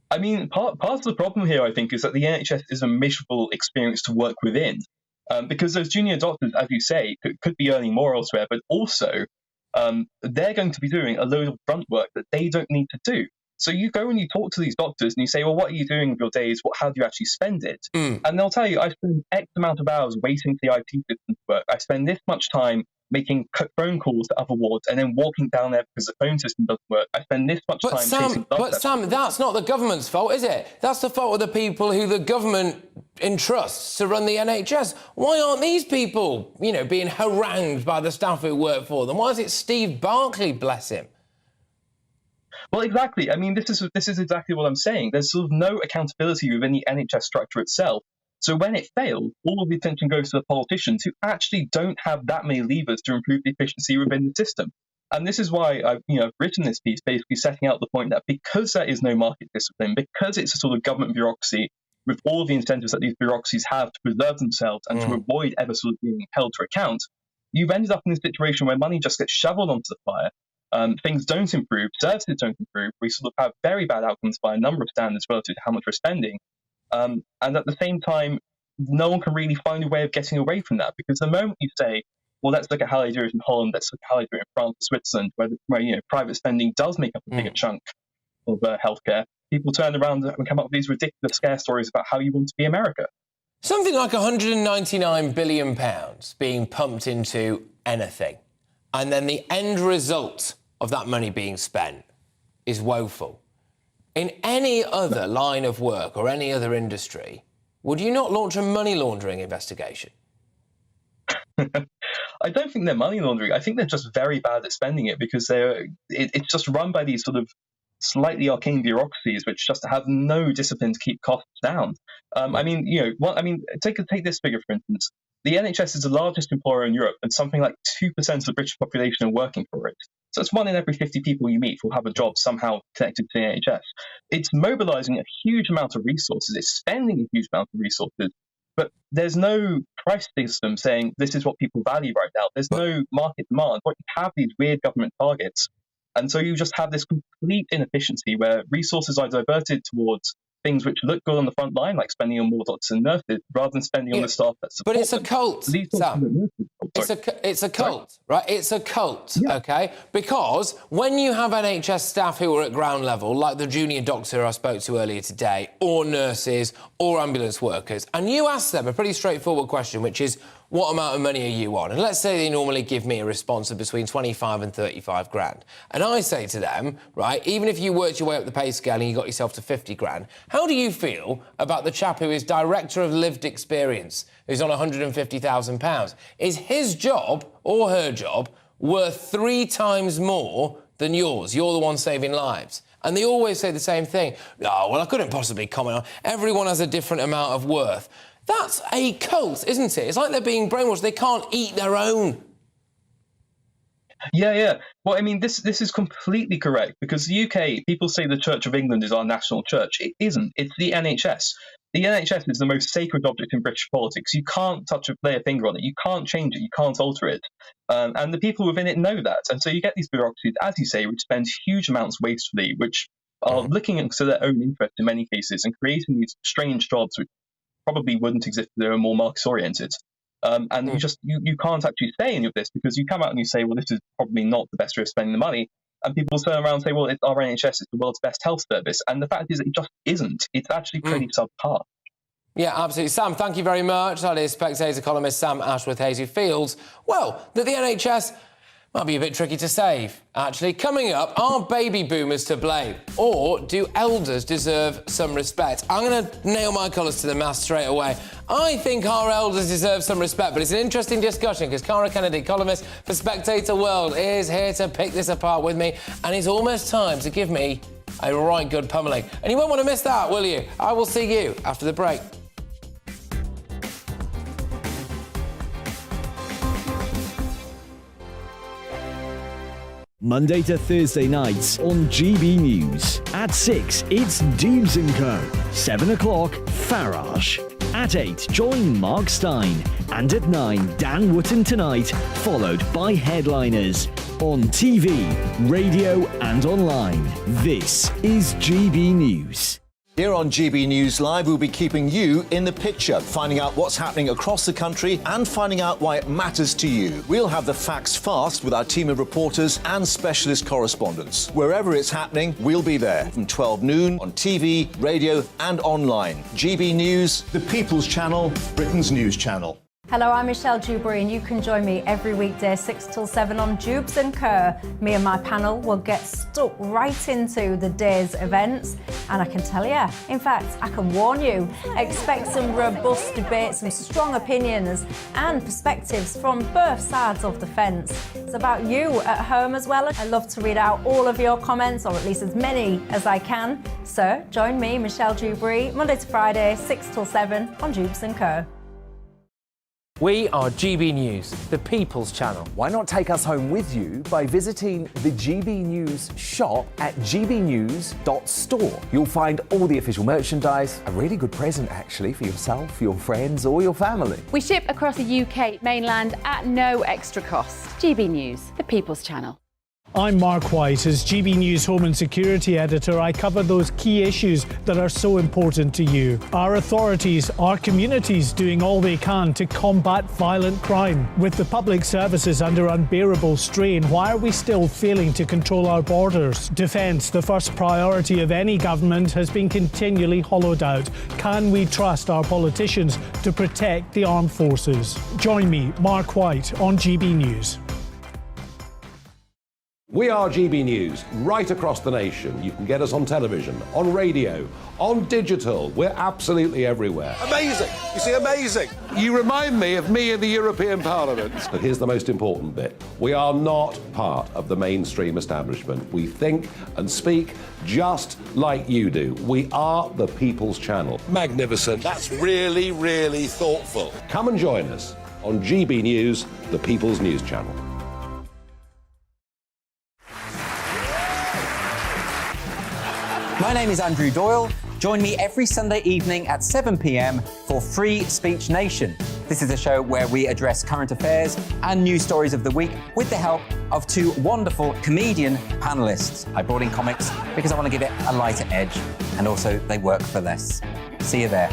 I mean, part of the problem here, I think, is that the NHS is a miserable experience to work within. Because those junior doctors, as you say, could be earning more elsewhere, but also they're going to be doing a load of grunt work that they don't need to do. So you go and you talk to these doctors and you say, well, what are you doing with your days? How do you actually spend it? And they'll tell you, I spend X amount of hours waiting for the IT system to work. I spend this much time making phone calls to other wards and then walking down there because the phone system doesn't work. I spend this much time chasing blood tests. But Sam, that's not the government's fault, is it? That's the fault of the people who the government entrusts to run the NHS. Why aren't these people, being harangued by the staff who work for them? Why is it Steve Barclay, bless him? Well, exactly. I mean, this is exactly what I'm saying. There's sort of no accountability within the NHS structure itself. So when it fails, all of the attention goes to the politicians who actually don't have that many levers to improve the efficiency within the system. And this is why I've written this piece, basically setting out the point that because there is no market discipline, because it's a sort of government bureaucracy with all of the incentives that these bureaucracies have to preserve themselves and to avoid ever sort of being held to account, you've ended up in a situation where money just gets shoveled onto the fire. Things don't improve, services don't improve. We sort of have very bad outcomes by a number of standards relative to how much we're spending. And at the same time, no one can really find a way of getting away from that, because the moment you say, well, let's look at how they do it in Holland, let's look at how they do it in France, Switzerland, where private spending does make up a bigger chunk of healthcare, people turn around and come up with these ridiculous scare stories about how you want to be America. Something like £199 billion being pumped into anything, and then the end result of that money being spent is woeful. In any other line of work or any other industry, would you not launch a money laundering investigation? I don't think they're money laundering. I think they're just very bad at spending it because it's just run by these sort of slightly arcane bureaucracies which just have no discipline to keep costs down. Take this figure, for instance. The NHS is the largest employer in Europe, and something like 2% of the British population are working for it. So it's 1 in every 50 people you meet will have a job somehow connected to the NHS. It's mobilising a huge amount of resources. It's spending a huge amount of resources. But there's no price system saying this is what people value right now. There's no market demand. What you have these weird government targets. And so you just have this complete inefficiency where resources are diverted towards things which look good on the front line, like spending on more doctors and nurses, rather than spending on the staff that support But it's a them. cult, Sam. It's a cult, right? It's a cult, OK? Because when you have NHS staff who are at ground level, like the junior doctor I spoke to earlier today, or nurses, or ambulance workers, and you ask them a pretty straightforward question, which is, what amount of money are you on? And let's say they normally give me a response of between 25 and 35 grand. And I say to them, right, even if you worked your way up the pay scale and you got yourself to 50 grand, how do you feel about the chap who is director of lived experience, who's on £150,000? Is his job or her job worth 3 times more than yours? You're the one saving lives. And they always say the same thing. Oh, well, I couldn't possibly comment on. Everyone has a different amount of worth. That's a cult, isn't it? It's like they're being brainwashed. They can't eat their own. Yeah. Well, I mean, this is completely correct because the UK, people say the Church of England is our national church. It isn't. It's the NHS. The NHS is the most sacred object in British politics. You can't lay a finger on it. You can't change it. You can't alter it. And the people within it know that. And so you get these bureaucracies, as you say, which spend huge amounts wastefully, which are looking to their own interest in many cases and creating these strange jobs which probably wouldn't exist if they were more Marx-oriented. And you can't actually say any of this because you come out and you say, well, this is probably not the best way of spending the money. And people turn around and say, well, it's our NHS, it's the world's best health service. And the fact is it just isn't. It's actually pretty subpar. Yeah, absolutely. Sam, thank you very much. That is Spectator columnist Sam Ashworth-Hayes, who feels, well, that the NHS might be a bit tricky to save, actually. Coming up, are baby boomers to blame? Or do elders deserve some respect? I'm going to nail my colours to the mast straight away. I think our elders deserve some respect, but it's an interesting discussion because Cara Kennedy, columnist for Spectator World, is here to pick this apart with me, and it's almost time to give me a right good pummelling. And you won't want to miss that, will you? I will see you after the break. Monday to Thursday nights on GB News. At 6, it's Dubes & Co. 7 o'clock, Farage. At 8, join Mark Steyn. And at 9, Dan Wootton Tonight, followed by Headliners. On TV, radio and online. This is GB News. Here on GB News Live, we'll be keeping you in the picture, finding out what's happening across the country and finding out why it matters to you. We'll have the facts fast with our team of reporters and specialist correspondents. Wherever it's happening, we'll be there from 12 noon on TV, radio and online. GB News, the People's Channel, Britain's news channel. Hello, I'm Michelle Dewberry and you can join me every weekday 6 till 7 on Dubes & Kerr. Me and my panel will get stuck right into the day's events and I can tell you, in fact, I can warn you, expect some robust debates, some strong opinions and perspectives from both sides of the fence. It's about you at home as well. I love to read out all of your comments, or at least as many as I can. So join me, Michelle Dewberry, Monday to Friday, 6 till 7 on Dubes & Kerr. We are GB News, the People's Channel. Why not take us home with you by visiting the GB News shop at gbnews.store. You'll find all the official merchandise, a really good present actually for yourself, your friends or your family. We ship across the UK mainland at no extra cost. GB News, the People's Channel. I'm Mark White. As GB News Home and Security Editor, I cover those key issues that are so important to you. Our authorities, our communities doing all they can to combat violent crime. With the public services under unbearable strain, why are we still failing to control our borders? Defence, the first priority of any government, has been continually hollowed out. Can we trust our politicians to protect the armed forces? Join me, Mark White, on GB News. We are GB News, right across the nation. You can get us on television, on radio, on digital. We're absolutely everywhere. Amazing. You see, amazing. You remind me of me in the European Parliament. But here's the most important bit. We are not part of the mainstream establishment. We think and speak just like you do. We are the People's Channel. Magnificent. That's really, really thoughtful. Come and join us on GB News, the People's News Channel. My name is Andrew Doyle. Join me every Sunday evening at 7 p.m. for Free Speech Nation. This is a show where we address current affairs and news stories of the week with the help of two wonderful comedian panellists. I brought in comics because I want to give it a lighter edge, and also they work for less. See you there.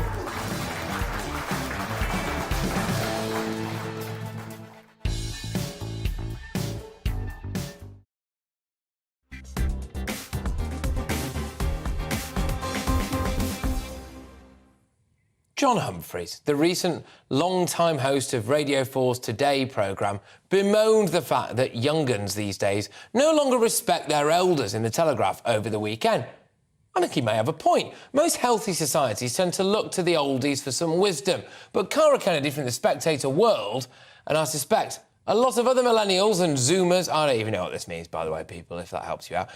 John Humphreys, the recent long-time host of Radio 4's Today programme, bemoaned the fact that young'uns these days no longer respect their elders in the Telegraph over the weekend. I think he may have a point. Most healthy societies tend to look to the oldies for some wisdom. But Cara Kennedy from the Spectator world, and I suspect a lot of other millennials and Zoomers, I don't even know what this means, by the way, people, if that helps you out,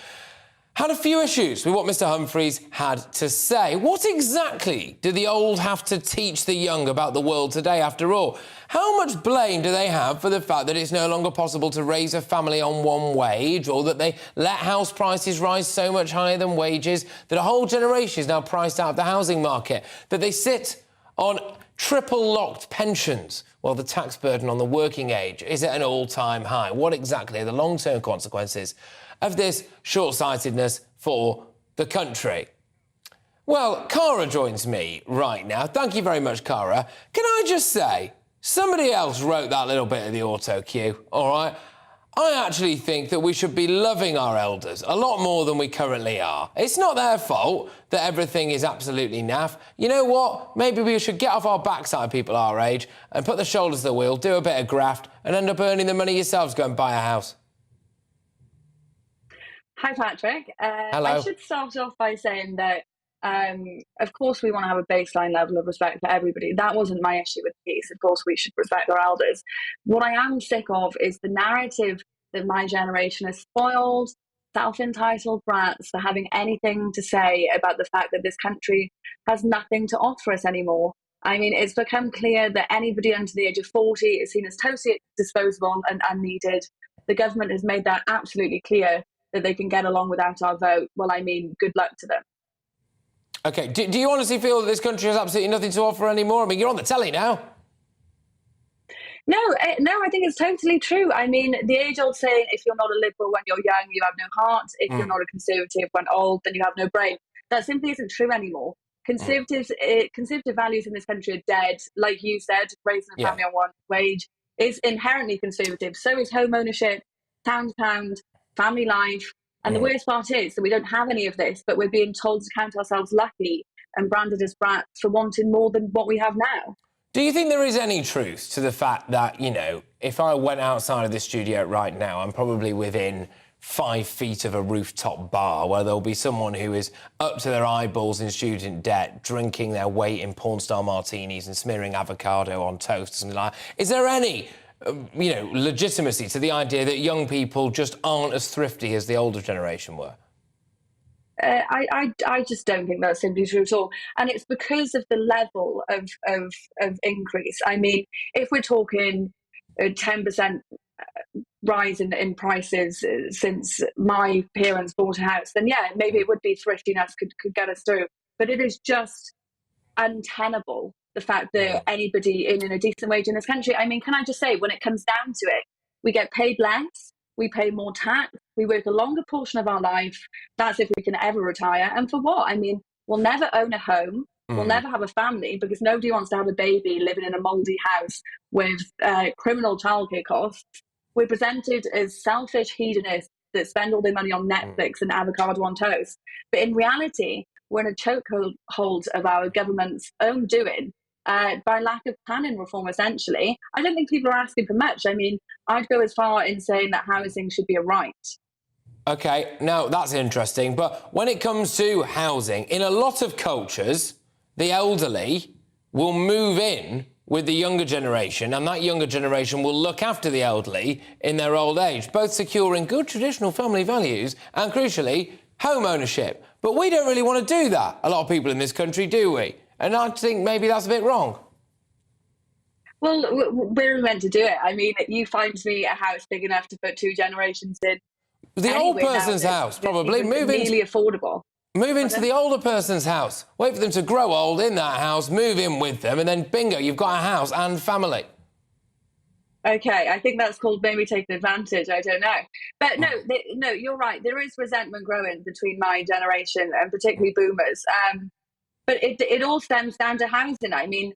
had a few issues with what Mr Humphreys had to say. What exactly do the old have to teach the young about the world today, after all? How much blame do they have for the fact that it's no longer possible to raise a family on one wage, or that they let house prices rise so much higher than wages, that a whole generation is now priced out of the housing market, that they sit on triple-locked pensions while the tax burden on the working age is at an all-time high? What exactly are the long-term consequences of this short-sightedness for the country? Well, Cara joins me right now. Thank you very much, Cara. Can I just say, somebody else wrote that little bit of the auto cue, all right? I actually think that we should be loving our elders a lot more than we currently are. It's not their fault that everything is absolutely naff. You know what? Maybe we should get off our backside, people our age, and put the shoulders to the wheel, do a bit of graft, and end up earning the money yourselves, go and buy a house. Hi, Patrick. Hello. I should start off by saying that, of course, we want to have a baseline level of respect for everybody. That wasn't my issue with the piece. Of course, we should respect our elders. What I am sick of is the narrative that my generation is spoiled, self-entitled brats for having anything to say about the fact that this country has nothing to offer us anymore. I mean, it's become clear that anybody under the age of 40 is seen as totally disposable and unneeded. The government has made that absolutely clear, that they can get along without our vote. Well, I mean, good luck to them. OK, do you honestly feel that this country has absolutely nothing to offer anymore? I mean, you're on the telly now. No, I think it's totally true. I mean, the age-old saying, if you're not a liberal when you're young, you have no heart. If you're not a conservative when old, then you have no brain. That simply isn't true anymore. Conservative values in this country are dead. Like you said, raising a family on one wage is inherently conservative. So is home ownership, pound, family life. And the worst part is that we don't have any of this, but we're being told to count ourselves lucky and branded as brats for wanting more than what we have now. Do you think there is any truth to the fact that, you know, if I went outside of this studio right now, I'm probably within 5 feet of a rooftop bar where there'll be someone who is up to their eyeballs in student debt, drinking their weight in porn star martinis and smearing avocado on toast or something like that? Is there any legitimacy to the idea that young people just aren't as thrifty as the older generation were? I just don't think that's simply true at all. And it's because of the level of increase. I mean, if we're talking a 10% rise in prices since my parents bought a house, then yeah, maybe it would be thriftiness could get us through. But it is just untenable, the fact that anybody in a decent wage in this country, I mean, can I just say, when it comes down to it, we get paid less, we pay more tax, we work a longer portion of our life. That's if we can ever retire. And for what? I mean, we'll never own a home. We'll never have a family because nobody wants to have a baby living in a mouldy house with criminal childcare costs. We're presented as selfish hedonists that spend all their money on Netflix and avocado on toast. But in reality, we're in a chokehold of our government's own doing by lack of planning reform, essentially. I don't think people are asking for much. I mean, I'd go as far in saying that housing should be a right. OK, now that's interesting. But when it comes to housing, in a lot of cultures, the elderly will move in with the younger generation, and that younger generation will look after the elderly in their old age, both securing good traditional family values and, crucially, home ownership. But we don't really want to do that, a lot of people in this country, do we? And I think maybe that's a bit wrong. Well, we're meant to do it. I mean, you find me a house big enough to put 2 generations in. The old person's house, probably. Really affordable. Move into the older person's house. Wait for them to grow old in that house, move in with them, and then bingo, you've got a house and family. Okay, I think that's called maybe taking advantage. I don't know. But no, you're right. There is resentment growing between my generation and particularly boomers. But it all stems down to housing. I mean,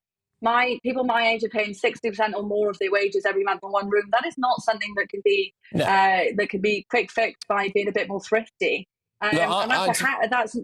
people my age are paying 60% or more of their wages every month on one room. That is not something that can be quick fixed by being a bit more thrifty. That's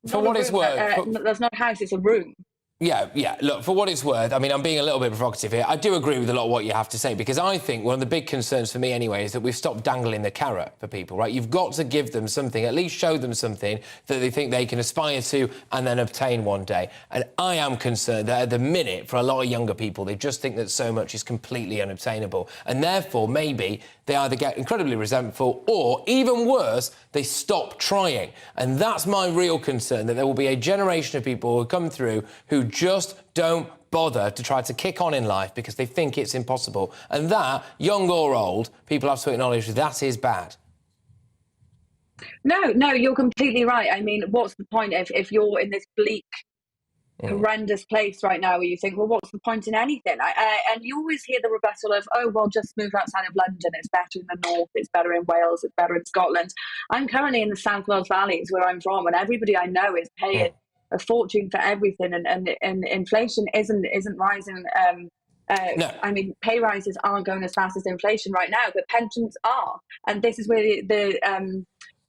for what it's worth. That's not a house; it's a room. Yeah. Look, for what it's worth, I mean, I'm being a little bit provocative here. I do agree with a lot of what you have to say, because I think one of the big concerns for me anyway is that we've stopped dangling the carrot for people, right? You've got to give them something, at least show them something that they think they can aspire to and then obtain one day. And I am concerned that at the minute, for a lot of younger people, they just think that so much is completely unobtainable. And therefore, maybe they either get incredibly resentful or, even worse, they stop trying. And that's my real concern, that there will be a generation of people who come through who just don't bother to try to kick on in life because they think it's impossible. And that, young or old, people have to acknowledge that is bad. No, you're completely right. I mean, what's the point if you're in this bleak, horrendous place right now where you think, well, what's the point in anything? And you always hear the rebuttal of, oh, well, just move outside of London. It's better in the north. It's better in Wales. It's better in Scotland. I'm currently in the South Wales Valleys where I'm from, and everybody I know is paying a fortune for everything, and inflation isn't rising. No. I mean, pay rises aren't going as fast as inflation right now, but pensions are, and this is where the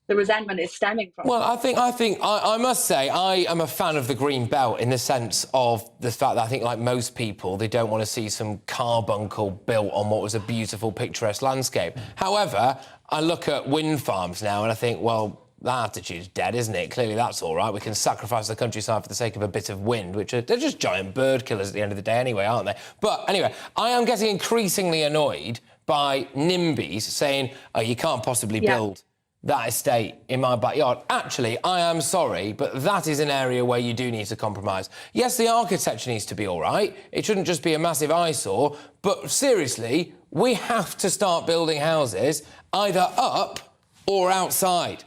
resentment is stemming from. Well, I must say I am a fan of the Green Belt in the sense of the fact that I think, like most people, they don't want to see some carbuncle built on what was a beautiful, picturesque landscape. However, I look at wind farms now and I think, well, that attitude's dead, isn't it? Clearly that's all right. We can sacrifice the countryside for the sake of a bit of wind, which they're just giant bird killers at the end of the day anyway, aren't they? But anyway, I am getting increasingly annoyed by NIMBYs saying, oh, you can't possibly build that estate in my backyard. Actually, I am sorry, but that is an area where you do need to compromise. Yes, the architecture needs to be all right. It shouldn't just be a massive eyesore. But seriously, we have to start building houses either up or outside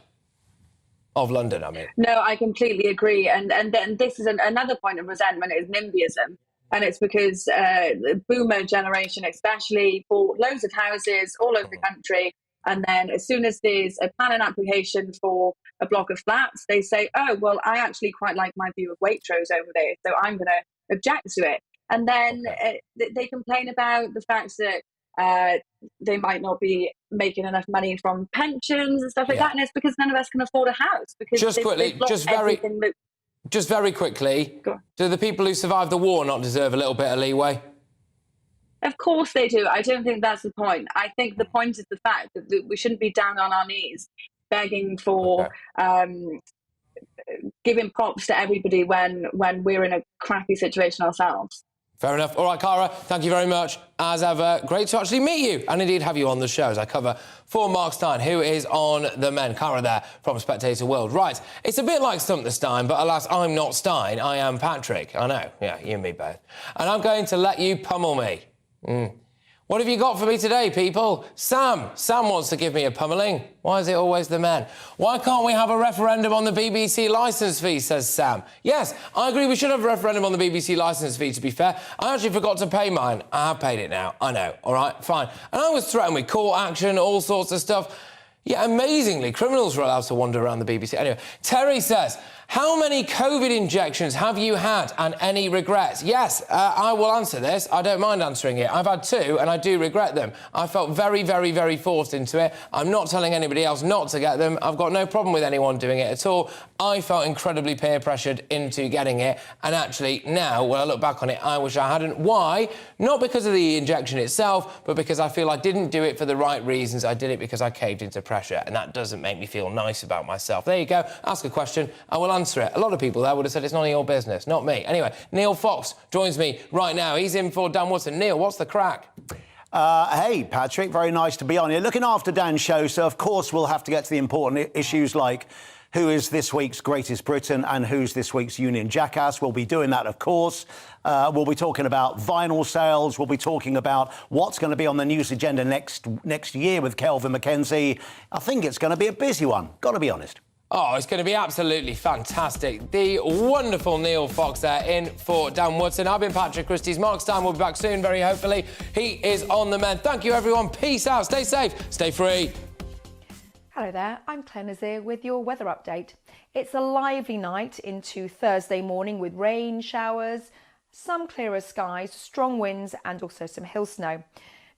of London, I mean. No, I completely agree. And then this is another point of resentment is NIMBYism. And it's because the boomer generation especially bought loads of houses all over the country. And then as soon as there's a planning application for a block of flats, they say, oh, well, I actually quite like my view of Waitrose over there, so I'm going to object to it. And then they complain about the fact that they might not be making enough money from pensions and stuff like that, and it's because none of us can afford a house. Because just very quickly, do the people who survived the war not deserve a little bit of leeway? Of course they do. I don't think that's the point. I think the point is the fact that we shouldn't be down on our knees begging for giving props to everybody when we're in a crappy situation ourselves. Fair enough. All right, Cara, thank you very much. As ever, great to actually meet you and indeed have you on the show as I cover for Mark Steyn, who is on The Men. Cara there from Spectator World. Right, it's a bit like Stump the Steyn, but alas, I'm not Steyn, I am Patrick. I know, yeah, you and me both. And I'm going to let you pummel me. What have you got for me today, people? Sam wants to give me a pummelling. Why is it always the men? Why can't we have a referendum on the BBC licence fee, says Sam. Yes, I agree we should have a referendum on the BBC licence fee, to be fair. I actually forgot to pay mine. I have paid it now. I know. All right, fine. And I was threatened with court action, all sorts of stuff. Yeah, amazingly, criminals were allowed to wander around the BBC. Anyway, Terry says, how many COVID injections have you had and any regrets? Yes, I will answer this. I don't mind answering it. I've had 2 and I do regret them. I felt very, very, very forced into it. I'm not telling anybody else not to get them. I've got no problem with anyone doing it at all. I felt incredibly peer pressured into getting it. And actually now, when I look back on it, I wish I hadn't. Why? Not because of the injection itself, but because I feel I didn't do it for the right reasons. I did it because I caved into pressure. And that doesn't make me feel nice about myself. There you go. Ask a question. I will answer it. A lot of people there would have said it's none of your business, not me. Anyway, Neil Fox joins me right now. He's in for Dan Woodson. Neil, what's the crack? Hey, Patrick, very nice to be on here. Looking after Dan's show, so of course we'll have to get to the important issues like who is this week's Greatest Britain and who's this week's Union Jackass. We'll be doing that, of course. We'll be talking about vinyl sales. We'll be talking about what's going to be on the news agenda next year with Kelvin McKenzie. I think it's going to be a busy one, got to be honest. Oh, it's going to be absolutely fantastic. The wonderful Neil Fox there in for Dan Woodson. I've been Patrick Christie's. Mark Steyn will be back soon, very hopefully. He is on the mend. Thank you, everyone. Peace out. Stay safe. Stay free. Hello there, I'm Claire Nazir with your weather update. It's a lively night into Thursday morning with rain, showers, some clearer skies, strong winds and also some hill snow.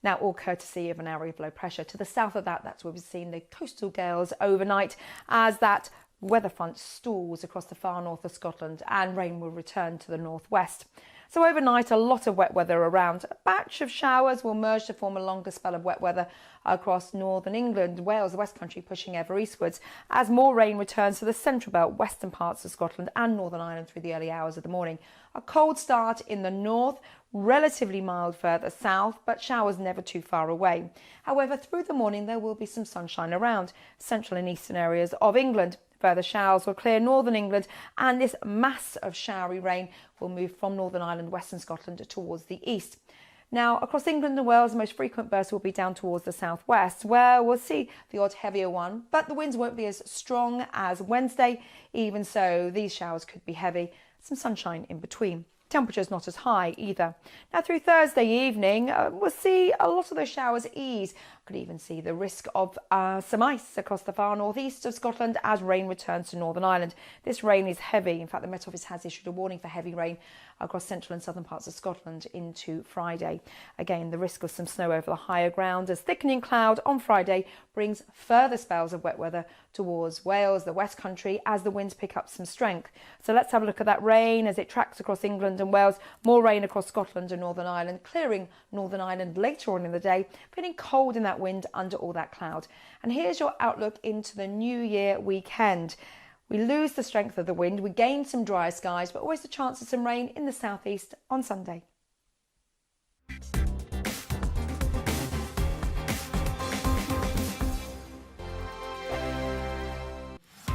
Now, all courtesy of an area of low pressure. To the south of that, that's where we've seen the coastal gales overnight as that weather front stalls across the far north of Scotland and rain will return to the northwest. So overnight, a lot of wet weather around. A batch of showers will merge to form a longer spell of wet weather across northern England, Wales, the West Country pushing ever eastwards as more rain returns to the central belt, western parts of Scotland and Northern Ireland through the early hours of the morning. A cold start in the north, relatively mild further south, but showers never too far away. However, through the morning there will be some sunshine around central and eastern areas of England. Further showers will clear northern England and this mass of showery rain will move from Northern Ireland, western Scotland towards the east. Now, across England and Wales, the most frequent bursts will be down towards the southwest, where we'll see the odd heavier one, but the winds won't be as strong as Wednesday. Even so, these showers could be heavy, some sunshine in between. Temperatures not as high either. Now through Thursday evening, we'll see a lot of those showers ease. Could even see the risk of some ice across the far northeast of Scotland as rain returns to Northern Ireland. This rain is heavy. In fact, the Met Office has issued a warning for heavy rain across central and southern parts of Scotland into Friday. Again, the risk of some snow over the higher ground as thickening cloud on Friday brings further spells of wet weather towards Wales, the West Country, as the winds pick up some strength. So let's have a look at that rain as it tracks across England and Wales. More rain across Scotland and Northern Ireland, clearing Northern Ireland later on in the day, feeling cold in that wind under all that cloud. And here's your outlook into the New Year weekend. We lose the strength of the wind, we gain some dry skies, but always a chance of some rain in the southeast on Sunday.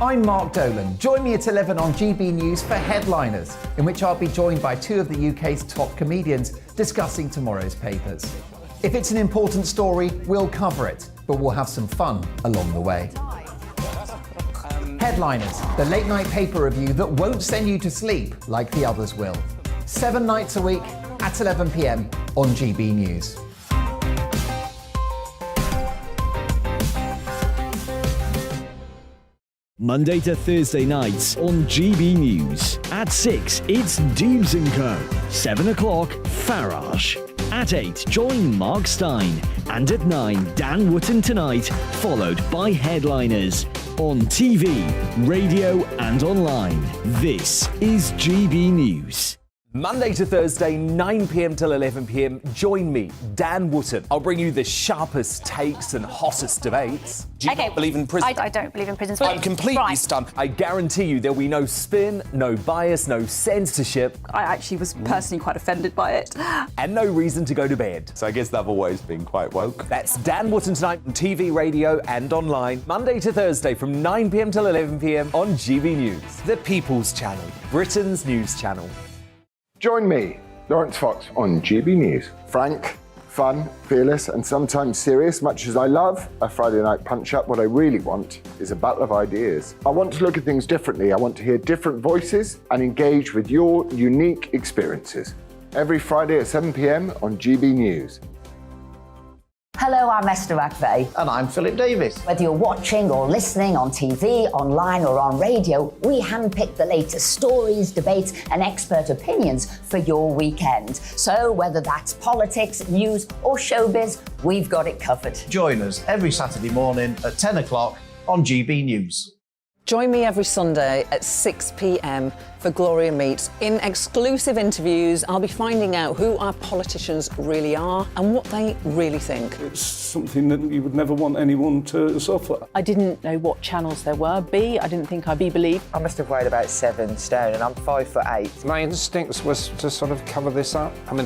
I'm Mark Dolan. Join me at 11 on GB News for Headliners, in which I'll be joined by 2 of the UK's top comedians discussing tomorrow's papers. If it's an important story, we'll cover it, but we'll have some fun along the way. Headliners, the late night paper review that won't send you to sleep like the others will. 7 nights a week at 11 p.m. on GB News. Monday to Thursday nights on GB News. At 6, it's Dubes & Co. 7 o'clock, Farage. At 8, join Mark Steyn. And at 9, Dan Wootton Tonight, followed by Headliners. On TV, radio and online. This is GB News. Monday to Thursday, 9 p.m. till 11 p.m. Join me, Dan Wootton. I'll bring you the sharpest takes and hottest debates. Do you not believe in prison? I don't believe in prison. I'm completely stunned. I guarantee you there'll be no spin, no bias, no censorship. I actually was personally quite offended by it. And no reason to go to bed. So I guess they've always been quite woke. That's Dan Wootton Tonight on TV, radio and online. Monday to Thursday from 9 p.m. till 11 p.m. on GB News. The People's Channel, Britain's news channel. Join me, Lawrence Fox, on GB News. Frank, fun, fearless, and sometimes serious. Much as I love a Friday night punch-up, what I really want is a battle of ideas. I want to look at things differently. I want to hear different voices and engage with your unique experiences. Every Friday at 7 p.m. on GB News. Hello, I'm Esther McVeigh. And I'm Philip Davis. Whether you're watching or listening on TV, online or on radio, we handpick the latest stories, debates and expert opinions for your weekend. So whether that's politics, news or showbiz, we've got it covered. Join us every Saturday morning at 10 o'clock on GB News. Join me every Sunday at 6 p.m. for Gloria Meets. In exclusive interviews, I'll be finding out who our politicians really are and what they really think. It's something that you would never want anyone to suffer. I didn't know what channels there were. B, I didn't think I'd be believed. I must have weighed about 7 stone and I'm 5'8". My instincts was to sort of cover this up. I mean,